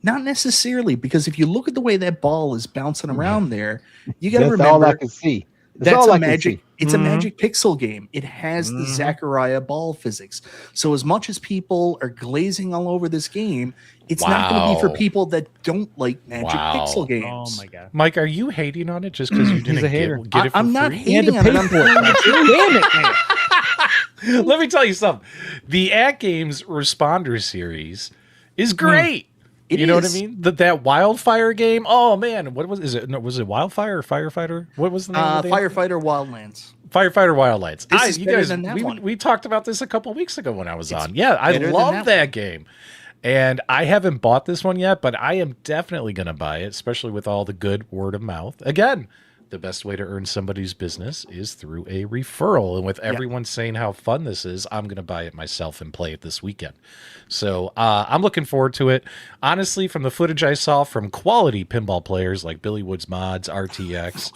Not necessarily, because if you look at the way that ball is bouncing around there, you got to remember. That's all I can see. That's a magic. It's a Magic Pixel game. It has the Zachariah ball physics. So as much as people are glazing all over this game, it's not going to be for people that don't like Magic Pixel games. Oh my god, Mike, are you hating on it just because you didn't get it for I'm not free? hating on it. I'm damn it, man. Let me tell you something. The AtGames Responder series is great. You know what I mean? That Wildfire game. Oh man, what was it? No, was it Wildfire or Firefighter? What was the name of the Firefighter Wildlands. Firefighter Wildlands. You guys, we talked about this a couple weeks ago when I was on. Yeah, I love that game. And I haven't bought this one yet, but I am definitely going to buy it, especially with all the good word of mouth. Again, the best way to earn somebody's business is through a referral. And with everyone saying how fun this is, I'm going to buy it myself and play it this weekend. So I'm looking forward to it. Honestly, from the footage I saw from quality pinball players like Billy Woods Mods, RTX,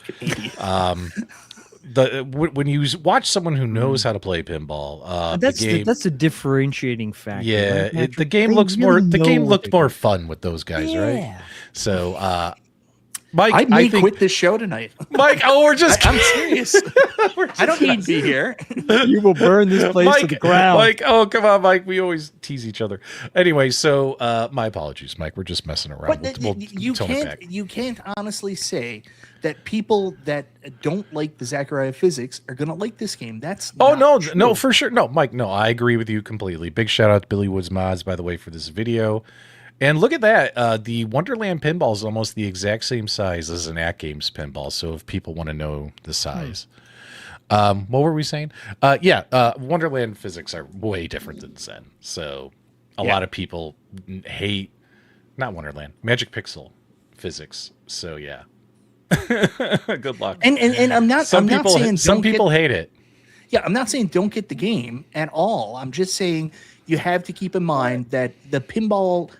when you watch someone who knows how to play pinball, that's a differentiating factor. Yeah, right, the game looks more fun with those guys, right? So. Mike, I may quit this show tonight. Mike, we're just... I'm serious. I don't need to be here. You will burn this place to the ground. Mike, oh, come on, Mike. We always tease each other. Anyway, so my apologies, Mike. We're just messing around. You can't honestly say that people that don't like the Zachariah physics are going to like this game. That's no, for sure. No, Mike, no, I agree with you completely. Big shout out to Billy Woods Mods, by the way, for this video. And look at that. The Wonderland pinball is almost the exact same size as an AtGames pinball. So if people want to know the size. What were we saying? Wonderland physics are way different than Zen. So a lot of people hate, not Wonderland, Magic Pixel physics. So yeah. Good luck. And I'm not saying some people hate it. Yeah, I'm not saying don't get the game at all. I'm just saying you have to keep in mind that the pinball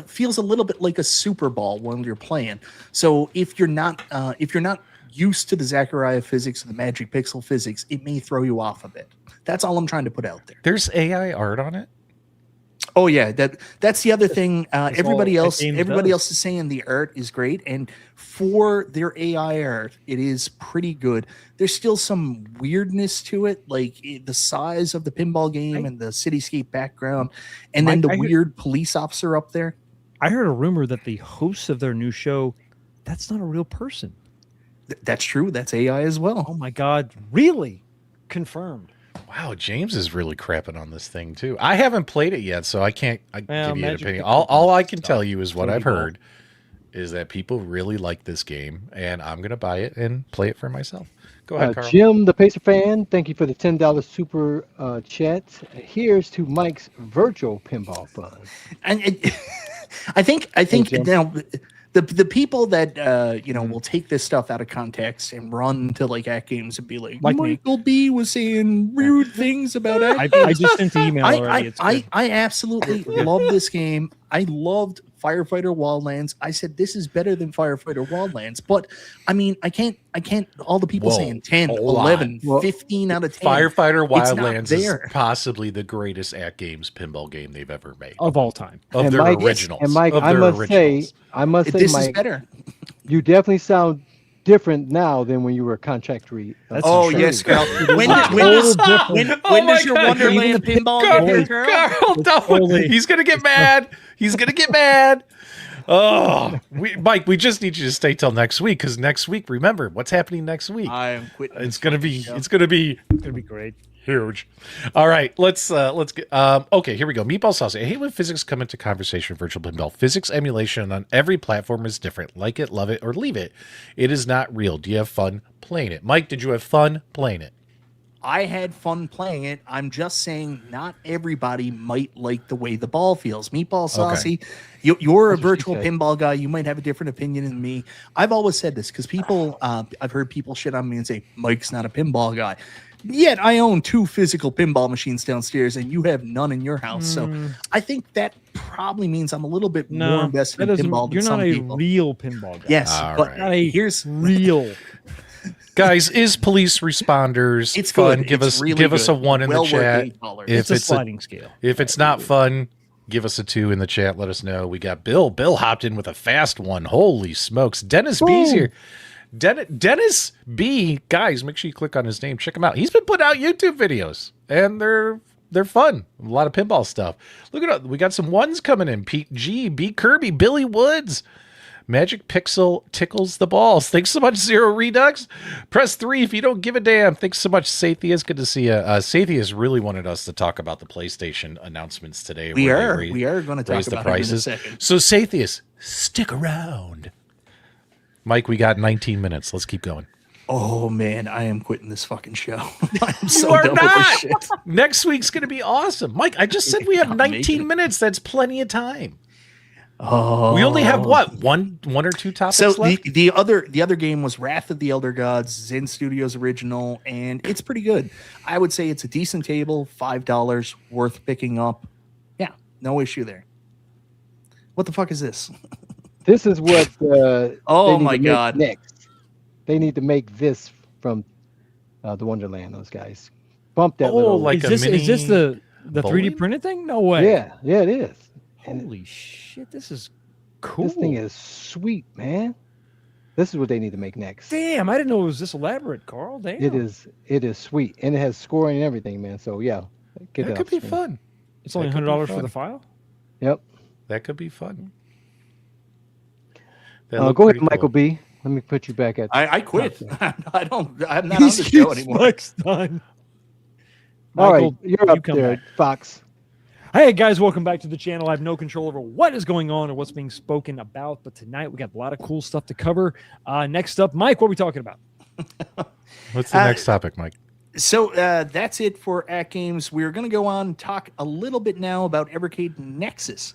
feels a little bit like a Super Ball when you're playing. So if you're not used to the Zachariah physics or the Magic Pixel physics, it may throw you off a bit. That's all I'm trying to put out there. There's AI art on it. Oh yeah, that's the other thing. Everybody else does. is saying the art is great, and for their AI art, it is pretty good. There's still some weirdness to it, like the size of the pinball game and the cityscape background, and then the weird police officer up there. I heard a rumor that the hosts of their new show, that's not a real person. That's true. That's AI as well. Oh my God! Really? Confirmed. Wow, James is really crapping on this thing too. I haven't played it yet, so I can't give you an Magic opinion. Pixel All I can stuff. tell you is what I've Cool. heard is that people really like this game, and I'm gonna buy it and play it for myself. Go ahead, Carl. Jim, the Pacer fan, thank you for the $10 super chat. Here's to Mike's virtual pinball fun. And I think Jim. now the people that will take this stuff out of context and run to like AtGames and be like Like me. Michael B was saying rude things about I AtGames. just sent the email already. It's good. I absolutely love this game. I loved Firefighter Wildlands. I said this is better than Firefighter Wildlands, but I mean I can't all the people Whoa, saying 10, hold 11, on. 15 out of 10. Firefighter It's not Wildlands is there. possibly the greatest AtGames pinball game they've ever made. Of all time. Of And their Mike- originals. And Mike, of I their must originals. say, This is Mike, better. you definitely sound different now than when you were contractory. That's Oh true. yes, Carl. When Total difference. when Oh my does your God. Wonderland pinball Carl, get here, Carl? Carl, don't. totally- He's gonna get mad. He's gonna get mad. Oh, Mike, we just need you to stay till next week because next week, remember what's happening next week. I am quitting. It's gonna be It'll be great. huge. All right, let's get okay, here we go. Meatball sauce. I hate when physics come into conversation with virtual pinball. Physics emulation on every platform is different. Like it, love it, or leave it. It is not real. Do you have fun playing it? Mike, did you have fun playing it? I had fun playing it. I'm just saying not everybody might like the way the ball feels. Meatball Saucy, you're a That's what she virtual said. pinball guy. You might have a different opinion than me. I've always said this because people, I've heard people shit on me and say, Mike's not a pinball guy. Yet I own 2 physical pinball machines downstairs and you have none in your house. So I think that probably means I'm a little bit more No, invested that in doesn't, pinball than you're some not a people. real pinball guy. Yes, All but right. Not a here's real. Guys, is police responders it's fun? good. Give It's us really give us a good. 1 in Well the worth chat. $8. If It's a it's sliding scale. if it's not fun, give us a 2 in the chat. Let us know. We got Bill. Bill hopped in with a fast one. Holy smokes. Dennis B's here. Dennis B, guys, make sure you click on his name. Check him out. He's been putting out YouTube videos, and they're fun. A lot of pinball stuff. Look at it. We got some ones coming in. Pete G, B Kirby, Billy Woods. Magic Pixel tickles the balls. Thanks so much, Zero Redux. Press 3 if you don't give a damn. Thanks so much, Sathias. Good to see you. Sathias really wanted us to talk about the PlayStation announcements today. we where are they we are going to talk raise the about it in a prices. second. So Sathias, stick around. Mike, we got 19 minutes. Let's keep going. Oh man, I am quitting this fucking show. I'm so You are done with not. this shit. Next week's going to be awesome. Mike, I just said we have I'm making 19 it. minutes. That's plenty of time. Oh, We only have what? One or two topics So left? the other game was Wrath of the Elder Gods, Zen Studios original, and it's pretty good. I would say it's a decent table, $5 worth picking up. Yeah, no issue there. What the fuck is this? This is what Oh they need my to make God. next. They need to make this from the Wonderland, those guys. Bump that Oh, little like Is this the 3D bowling? printed thing? No way. yeah, it is. And Holy shit, this is cool. this thing is sweet, man. This is what they need to make next. Damn, I didn't know it was this elaborate, Carl. Damn. It is sweet. And it has scoring and everything, man. So yeah. Get That it could off be screen. fun. It's only That could be $100 for fun. the file? Yep. That could be fun. Go ahead, Michael B. Let me put you back at I quit. I'm not on the show anymore. Mike's done. All right, Michael, you're you up come there, back. Fox. Hey guys, welcome back to the channel. I have no control over what is going on or what's being spoken about, but tonight we got a lot of cool stuff to cover. Next up, Mike, what are we talking about? What's the next topic, Mike? So that's it for AtGames. We're going to go on and talk a little bit now about Evercade Nexus.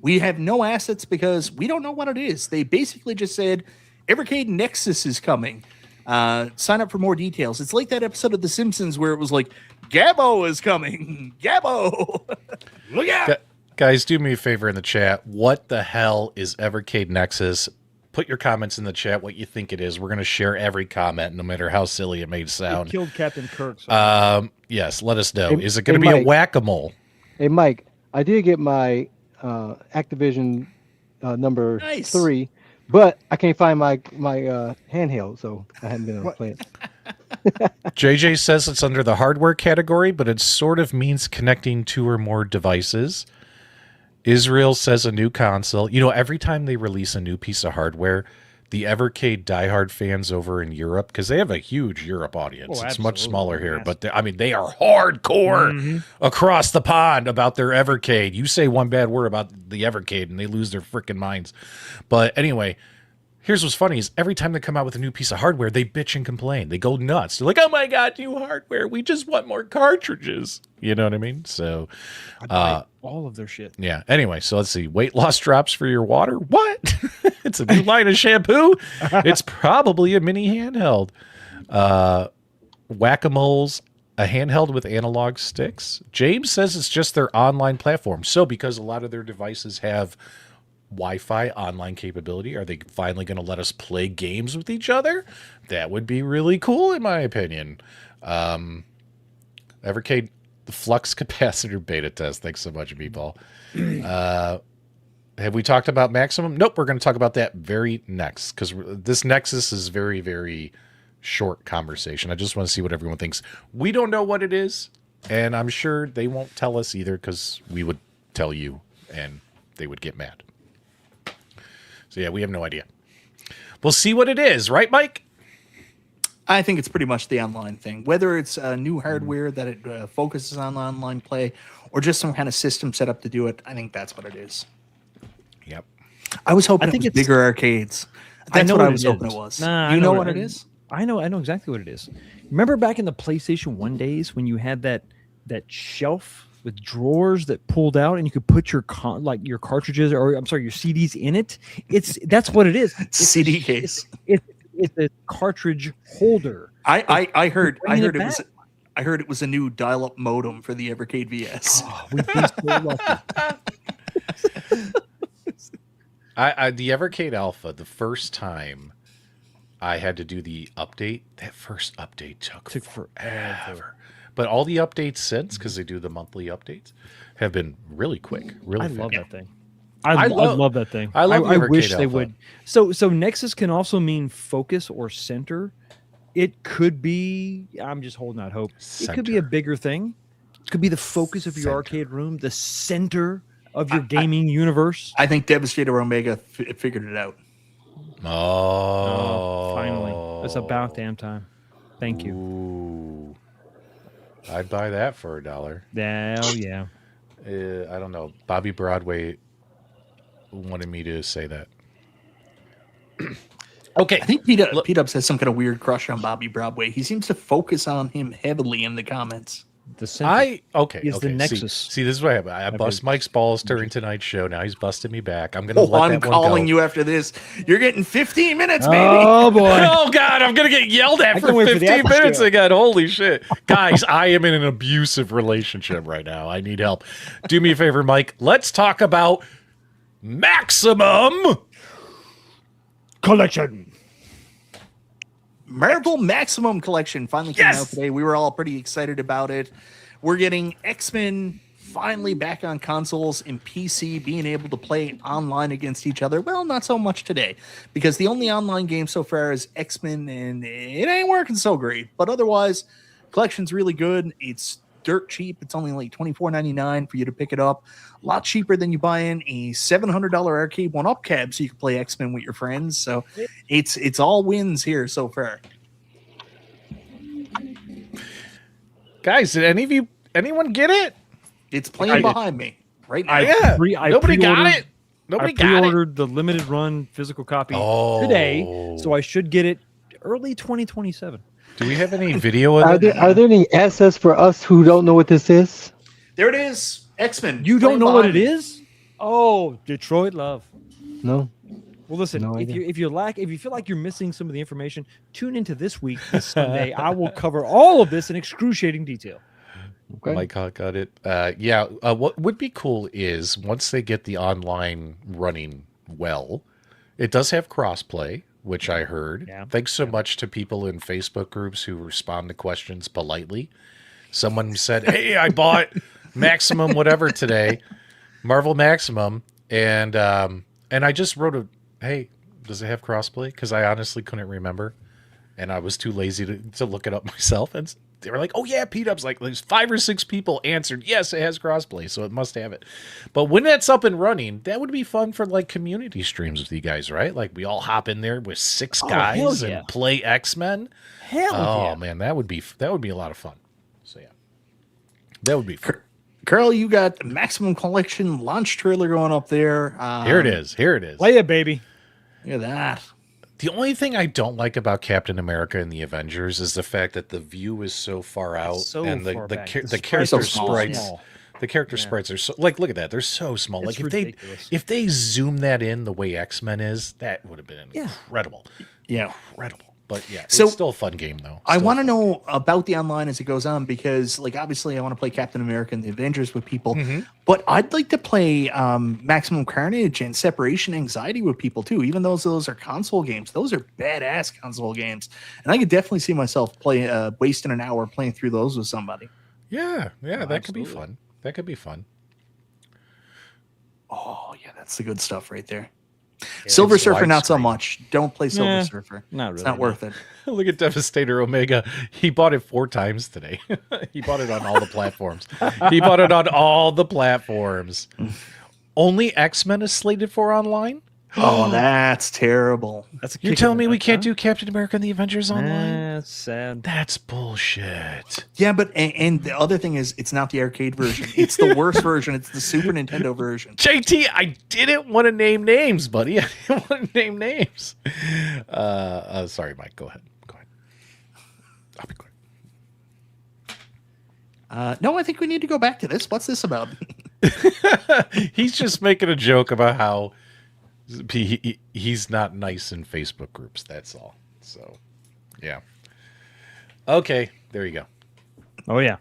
We have no assets because we don't know what it is. They basically just said Evercade Nexus is coming. Sign up for more details. It's like that episode of The Simpsons where it was like, Gabbo is coming. Gabbo. Look out. Guys, do me a favor in the chat. What the hell is Evercade Nexus? Put your comments in the chat what you think it is. We're going to share every comment, no matter how silly it may sound. It killed Captain Kirk. So Yes, let us know. Hey, Is it going to be Mike. a whack-a-mole? Hey, Mike, I did get my Activision number Nice. 3, but I can't find my handheld, so I haven't been able to play it. JJ says it's under the hardware category, but it sort of means connecting 2 or more devices. Israel says a new console. You know, every time they release a new piece of hardware, the Evercade diehard fans over in Europe, because they have a huge Europe audience. Oh, it's much absolutely. smaller here, but they are hardcore across the pond about their Evercade. You say one bad word about the Evercade and they lose their freaking minds. But anyway, here's what's funny is every time they come out with a new piece of hardware, they bitch and complain. They go nuts. They're like, oh my God, new hardware. We just want more cartridges. You know what I mean? So all of their shit. yeah. Anyway, so let's see. Weight loss drops for your water. What? It's a new line of shampoo. It's probably a mini handheld. Whack-a-moles, a handheld with analog sticks. James says it's just their online platform. So because a lot of their devices have Wi-Fi online capability, are they finally going to let us play games with each other? That would be really cool, in my opinion. Evercade, the flux capacitor beta test. Thanks so much, Meatball. Have we talked about Maximum? Nope, we're going to talk about that very next, because this Nexus is very, very short conversation. I just want to see what everyone thinks. We don't know what it is, and I'm sure they won't tell us either, because we would tell you, and they would get mad. So yeah, we have no idea. We'll see what it is, right, Mike? I think it's pretty much the online thing. Whether it's new hardware that it focuses on online play or just some kind of system set up to do it, I think that's what it is. Yep. I was hoping I think it was it's- bigger arcades. I That's know what I what was it hoping is. it was. Nah, I you know know what what it it is. is? I know exactly what it is. Remember back in the PlayStation 1 days when you had that shelf with drawers that pulled out and you could put your your cartridges or your CDs in it? That's what it is. It's CD case. It's a cartridge holder. I heard bringing it it was I heard it was a new dial-up modem for the Evercade VS. Oh, we'd be so lucky. The Evercade Alpha, the first time I had to do the update, that first update took forever. But all the updates since, because they do the monthly updates, have been really quick. Really I fast. love that thing. I love that thing. I love the I Evercade wish they Alpha. would. So Nexus can also mean focus or center. It could be. I'm just holding out hope. It could be a Center. bigger thing. It could be the focus of your Center. arcade room, the center of your gaming universe. I think Devastator Omega figured it out. Oh, Finally, it's about damn time. Thank you. Ooh. I'd buy that for $1. Hell yeah. I don't know. Bobby Broadway wanted me to say that. Okay. I think P-Dubs has some kind of weird crush on Bobby Broadway. He seems to focus on him heavily in the comments. The center is the okay. Nexus. See, this is what happened. I bust Mike's balls during tonight's show. Now he's busting me back. I'm gonna Oh, let I'm that one calling go. you after this. You're getting 15 minutes, baby. Oh boy. Oh God, I'm gonna get yelled at I for can't wait for the 15 after minutes show. again. Holy shit. Guys, I am in an abusive relationship right now. I need help. Do me a favor, Mike. Let's talk about Maximum Collection. Marvel Maximum Collection finally came out today. We were all pretty excited about it. We're getting X-Men finally back on consoles and PC, being able to play online against each other. Well, not so much today, because the only online game so far is X-Men, and it ain't working so great. But otherwise, collection's really good. It's dirt cheap. It's only like $24.99 for you to pick it up. A lot cheaper than you buying a $700 arcade one-up cab so you can play X-Men with your friends. So it's all wins here so far. guys. Did anyone get it? It's playing behind me right now. Yeah. Nobody got pre-ordered- it. Nobody I got it. pre-ordered the limited run physical copy today, so I should get it early 2027. Do we have any video of Are it? there any assets for us who don't know what this is? There it is. X-Men. You don't playing know what behind it me. is? Oh, Detroit love. No. Well, listen, No if idea. you feel like you're missing some of the information, tune into this week, this Sunday. I will cover all of this in excruciating detail. Okay. Mike got it. What would be cool is once they get the online running well, it does have crossplay, which I heard. Yeah. Thanks so much to people in Facebook groups who respond to questions politely. Someone said, "Hey, I bought Maximum whatever today, Marvel Maximum," and I just wrote "Hey, does it have crossplay?" Because I honestly couldn't remember, and I was too lazy to look it up myself. And they were like, "Oh yeah, P-Dub's like there's 5 or 6 people answered yes, it has crossplay, so it must have it." But when that's up and running, that would be fun for like community streams with you guys, right? Like we all hop in there with 6 guys and play X-Men. Hell Man, that would be a lot of fun. So yeah, that would be fun. Carl, you got the Maximum Collection launch trailer going up there. Here it is. Play it, baby. Look at that. The only thing I don't like about Captain America and the Avengers is the fact that the view is so far out, and the character sprites. The character sprites are so look at that, they're so small. It's like ridiculous. if they zoom that in the way X-Men is, that would have been incredible. Yeah. Incredible. But yeah, So- it's still a fun game though. I want to know about the online as it goes on because, like, obviously, I want to play Captain America and the Avengers with people, but I'd like to play Maximum Carnage and Separation Anxiety with people too. Even though those are console games, those are badass console games, and I could definitely see myself wasting an hour playing through those with somebody. Yeah, that could be fun. That could be fun. Oh yeah, that's the good stuff right there. Silver Surfer, not so much. Don't play Silver Surfer. Not really. It's not worth it. Look at Devastator Omega. He bought it 4 times today. He bought it on all the platforms. Only X-Men is slated for online? Oh, that's terrible. That's You're telling me we can't do Captain America and the Avengers online? That's sad. That's bullshit. Yeah, but and the other thing is, it's not the arcade version. It's the worst version. It's the Super Nintendo version. JT, I didn't want to name names, buddy. I didn't want to name names. Sorry, Mike. Go ahead. I'll be quick. No, I think we need to go back to this. What's this about? He's just making a joke about how he's not nice in Facebook groups. That's all. So, yeah. Okay, there you go. Oh yeah.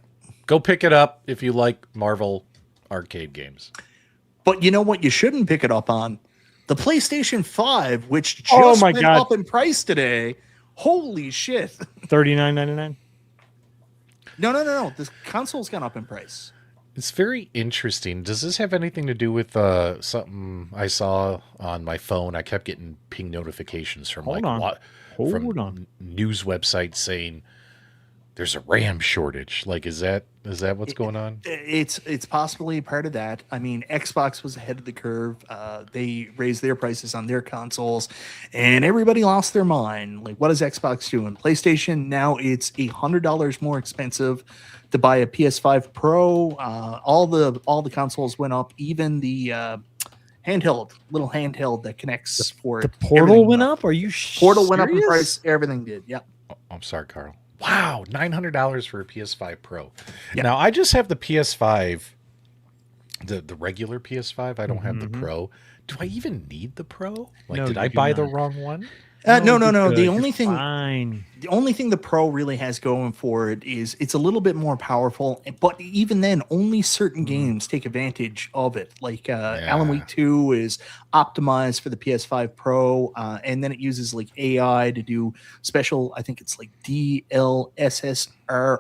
Go pick it up if you like Marvel arcade games. But you know what? You shouldn't pick it up on the PlayStation 5, which just went up in price today. Holy shit! $39.99. No. This console's gone up in price. It's very interesting. Does this have anything to do with something I saw on my phone? I kept getting ping notifications from Hold on. news websites saying there's a RAM shortage. Like, is that what's going on? It's possibly part of that. I mean, Xbox was ahead of the curve. They raised their prices on their consoles, and everybody lost their mind. Like, what is Xbox doing? PlayStation, now it's $100 more expensive to buy a PS5 Pro. All the consoles went up. Even the little handheld that connects for the Portal went up. Are you Portal went up in price. Everything did. Yep. Oh, I'm sorry, Carl. Wow, $900 for a PS5 Pro. Yep. Now I just have the PS5, the regular PS5. I don't have the Pro. Do I even need the Pro? Like, No, did I buy the wrong one? No. The only thing, fine. the only thing the Pro really has going for it is it's a little bit more powerful. But even then, only certain games take advantage of it. Like Alan Wake 2 is optimized for the PS5 Pro, and then it uses like AI to do special. I think it's like DLSSR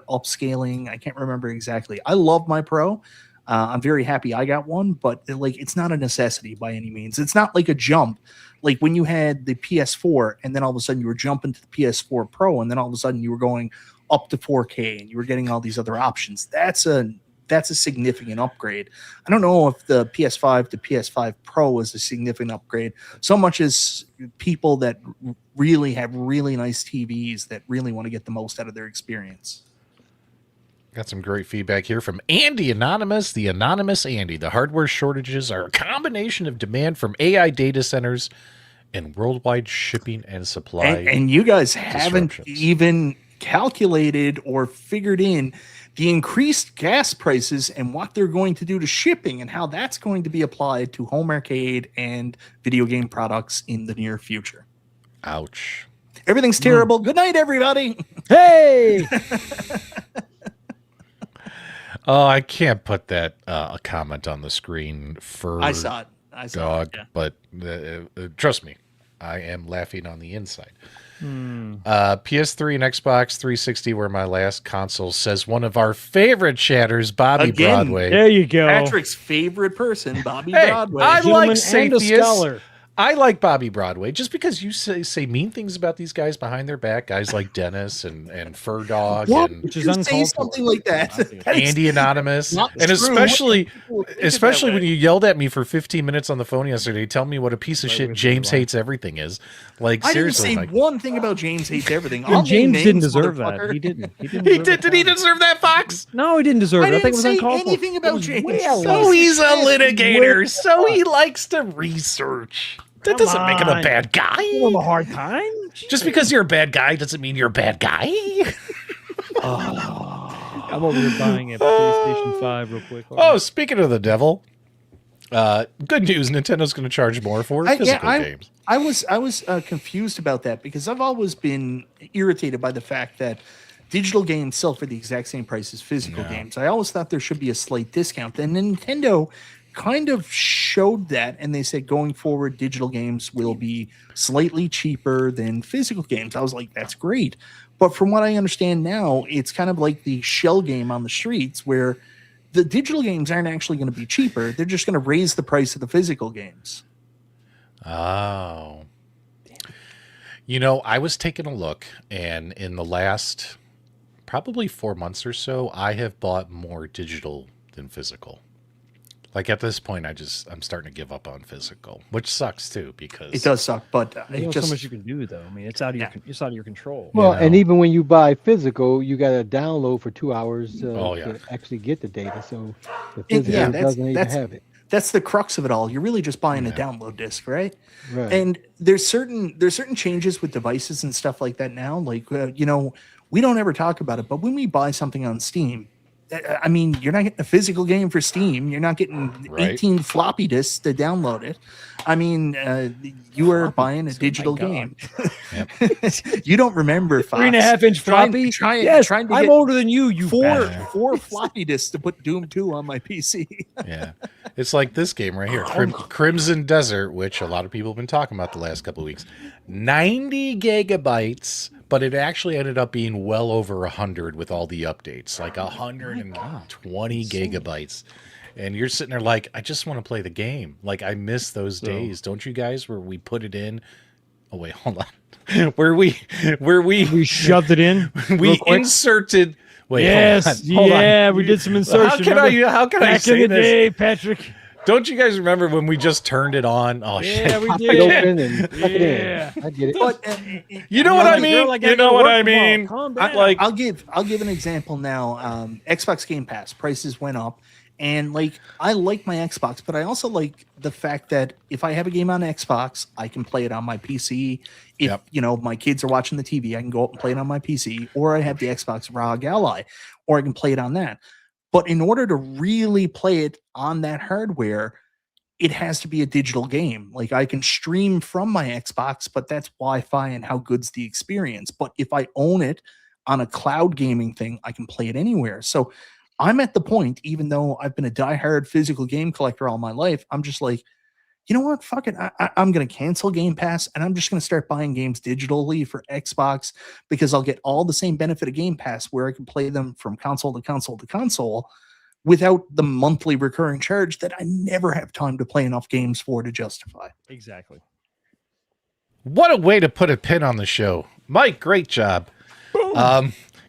upscaling. I can't remember exactly. I love my Pro. I'm very happy I got one, but like it's not a necessity by any means. It's not like a jump. Like when you had the PS4 and then all of a sudden you were jumping to the PS4 Pro and then all of a sudden you were going up to 4K and you were getting all these other options. That's a significant upgrade. I don't know if the PS5 to PS5 Pro is a significant upgrade so much as people that really have really nice TVs that really want to get the most out of their experience. Got some great feedback here from Andy Anonymous, the Anonymous Andy. The hardware shortages are a combination of demand from AI data centers and worldwide shipping and supply. And you guys haven't even calculated or figured in the increased gas prices and what they're going to do to shipping and how that's going to be applied to home arcade and video game products in the near future. Ouch. Everything's terrible. Good night, everybody. Hey. Oh, I can't put that a comment on the screen for I saw it. I saw dog, it. Yeah. but trust me, I am laughing on the inside. PS3 and Xbox 360 were my last console, says one of our favorite chatters, Bobby Again, Broadway. There you go. Patrick's favorite person, Bobby Hey, Broadway. I Gentleman like and a Saphius. scholar. I like Bobby Broadway. Just because you say mean things about these guys behind their back, guys like Dennis and Fur Dog What? and Which is You uncalled say for. something like that. That is Andy Anonymous, not and true. especially People think it that when way. you yelled at me for 15 minutes on the phone yesterday, tell me what a piece of Right, shit with James you, Hates Everything is. Like I didn't seriously, say Mike. one thing about James Hates Everything. And I'll name James didn't names, deserve that. motherfucker. He didn't. He didn't. He deserve did. the Did he comment. deserve that, Fox? No, he didn't deserve I it. I think didn't it was say uncalled for. anything It about was James. way So less. he's a litigator. Way- So he likes to research. That Come doesn't make him a on. bad Give guy. him a hard time. Just because you're a bad guy doesn't mean you're a bad guy. I'm over here buying a PlayStation 5 real quick. Oh, speaking of the devil, good news: Nintendo's going to charge more for physical games. I was confused about that because I've always been irritated by the fact that digital games sell for the exact same price as physical games. I always thought there should be a slight discount. And Nintendo kind of showed that, and they said going forward, digital games will be slightly cheaper than physical games. I was like, that's great. But from what I understand now, it's kind of like the shell game on the streets where the digital games aren't actually going to be cheaper. They're just going to raise the price of the physical games. Oh. You know, I was taking a look, and in the last probably 4 months or so, I have bought more digital than physical. Like at this point, I'm starting to give up on physical, which sucks too because It does suck, but There's it only just so much you can do, though. I mean, it's out of it's out of your control. Well, and know. even when you buy physical, you got to download for 2 hours Oh, yeah. to actually get the data. So the It- physical yeah, doesn't even have it. that's the crux of it all. You're really just buying a download disc, right? Right. And there's certain changes with devices and stuff like that now. Like we don't ever talk about it, but when we buy something on Steam, I mean, you're not getting a physical game for Steam. You're not getting Right. 18 floppy disks to download it. I mean, you are buying a digital game. You don't remember, Fox. 3.5-inch floppy. Yes, trying to I'm get older than you. You four floppy disks to put Doom 2 on my PC. yeah, it's like this game right here, Crimson Desert, which a lot of people have been talking about the last couple of weeks. 90 gigabytes, but it actually ended up being well over 100 with all the updates, like 120 gigabytes. And you're sitting there like, I just want to play the game. Like, I miss those days, don't you guys? Where we put it in. Oh wait, hold on. where we We shoved it in. we inserted. Wait, Yes, hold on. yeah, we did some insertion. How can I Back say in the this? day, Patrick. Don't you guys remember when we just turned it on? Oh Yeah, shit! we Pop it did. open and plug it Yeah. in. I get it. But You know what I You're mean? like, You I know gotta what work I tomorrow. mean? Calm I- down. like, I'll give an example now. Xbox Game Pass prices went up, and like I like my Xbox, but I also like the fact that if I have a game on Xbox, I can play it on my PC. If Yep. my kids are watching the TV, I can go up and play it on my PC, or I have the Xbox ROG Ally, or I can play it on that. But in order to really play it on that hardware, it has to be a digital game. Like I can stream from my Xbox, but that's Wi-Fi and how good's the experience. But if I own it on a cloud gaming thing, I can play it anywhere. So I'm at the point, even though I've been a diehard physical game collector all my life, I'm just like, you know what? Fuck it. I'm going to cancel Game Pass and I'm just going to start buying games digitally for Xbox because I'll get all the same benefit of Game Pass where I can play them from console to console to console without the monthly recurring charge that I never have time to play enough games for to justify. Exactly. What a way to put a pin on the show, Mike. Great job,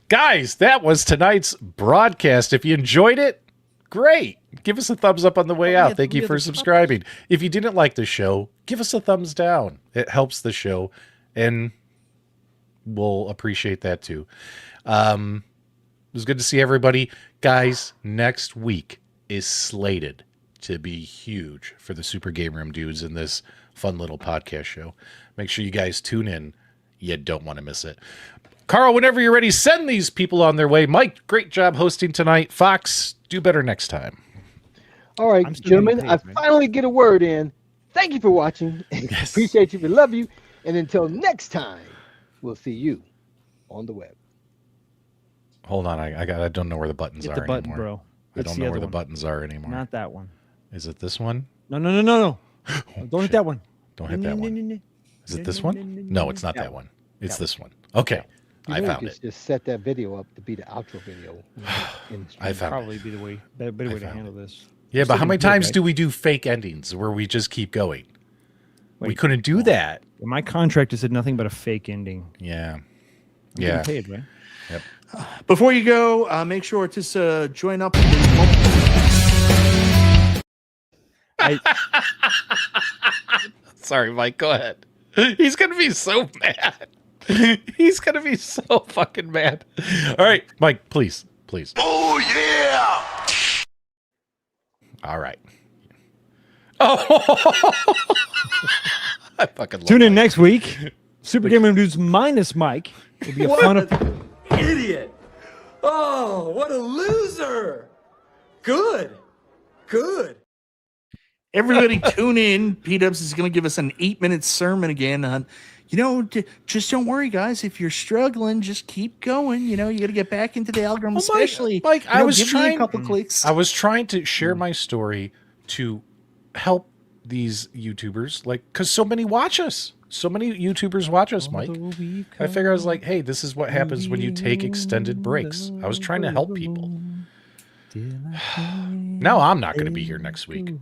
guys. That was tonight's broadcast. If you enjoyed it, great. Give us a thumbs up on the way out. Thank you for subscribing. If you didn't like the show, give us a thumbs down. It helps the show, and we'll appreciate that too. It was good to see everybody. Guys, next week is slated to be huge for the Super Game Room dudes in this fun little podcast show. Make sure you guys tune in. You don't want to miss it. Carl, whenever you're ready, send these people on their way. Mike, great job hosting tonight. Fox, do better next time. All right, I'm still gentlemen, getting I paid, man. finally get a word in. Thank you for watching. Yes. Appreciate you. We love you. And until next time, we'll see you on the web. Hold on, I don't know where the buttons Hit are the button, anymore. bro. I don't know where the buttons are anymore. Not that one. Is it this one? No. Don't Oh, hit that one. Don't hit that one. Is it this one? No, it's not that one. It's this one. Okay. You I really found could it. just set that video up to be the outro video. In the I stream. found Probably be the better way to handle this. Yeah, but how many Still times good, do we do fake endings where we just keep going? We Wait. couldn't do that. My contract said nothing but a fake ending. Yeah. I'm Yeah. getting paid, right? Yep. Before you go, make sure to join up. Sorry, Mike. Go ahead. He's gonna be so mad. He's gonna be so fucking mad. All right, Mike, please. Oh, yeah! All right. Oh, I fucking love Tune in Mike. next week. Super Gamer Dudes minus Mike. It'll be a fun. Idiot! Oh, what a loser! Good. Everybody tune in. P-Dubs is going to give us an 8-minute sermon again on, just don't worry, guys. If you're struggling, just keep going. You got to get back into the algorithm, especially. Mike, I was give me trying a couple clicks. I was trying to share my story to help these YouTubers, because so many watch us. So many YouTubers watch us, Mike. I figure I was like, hey, this is what happens when you take extended breaks. I was trying to help people. Now I'm not going to be here next week.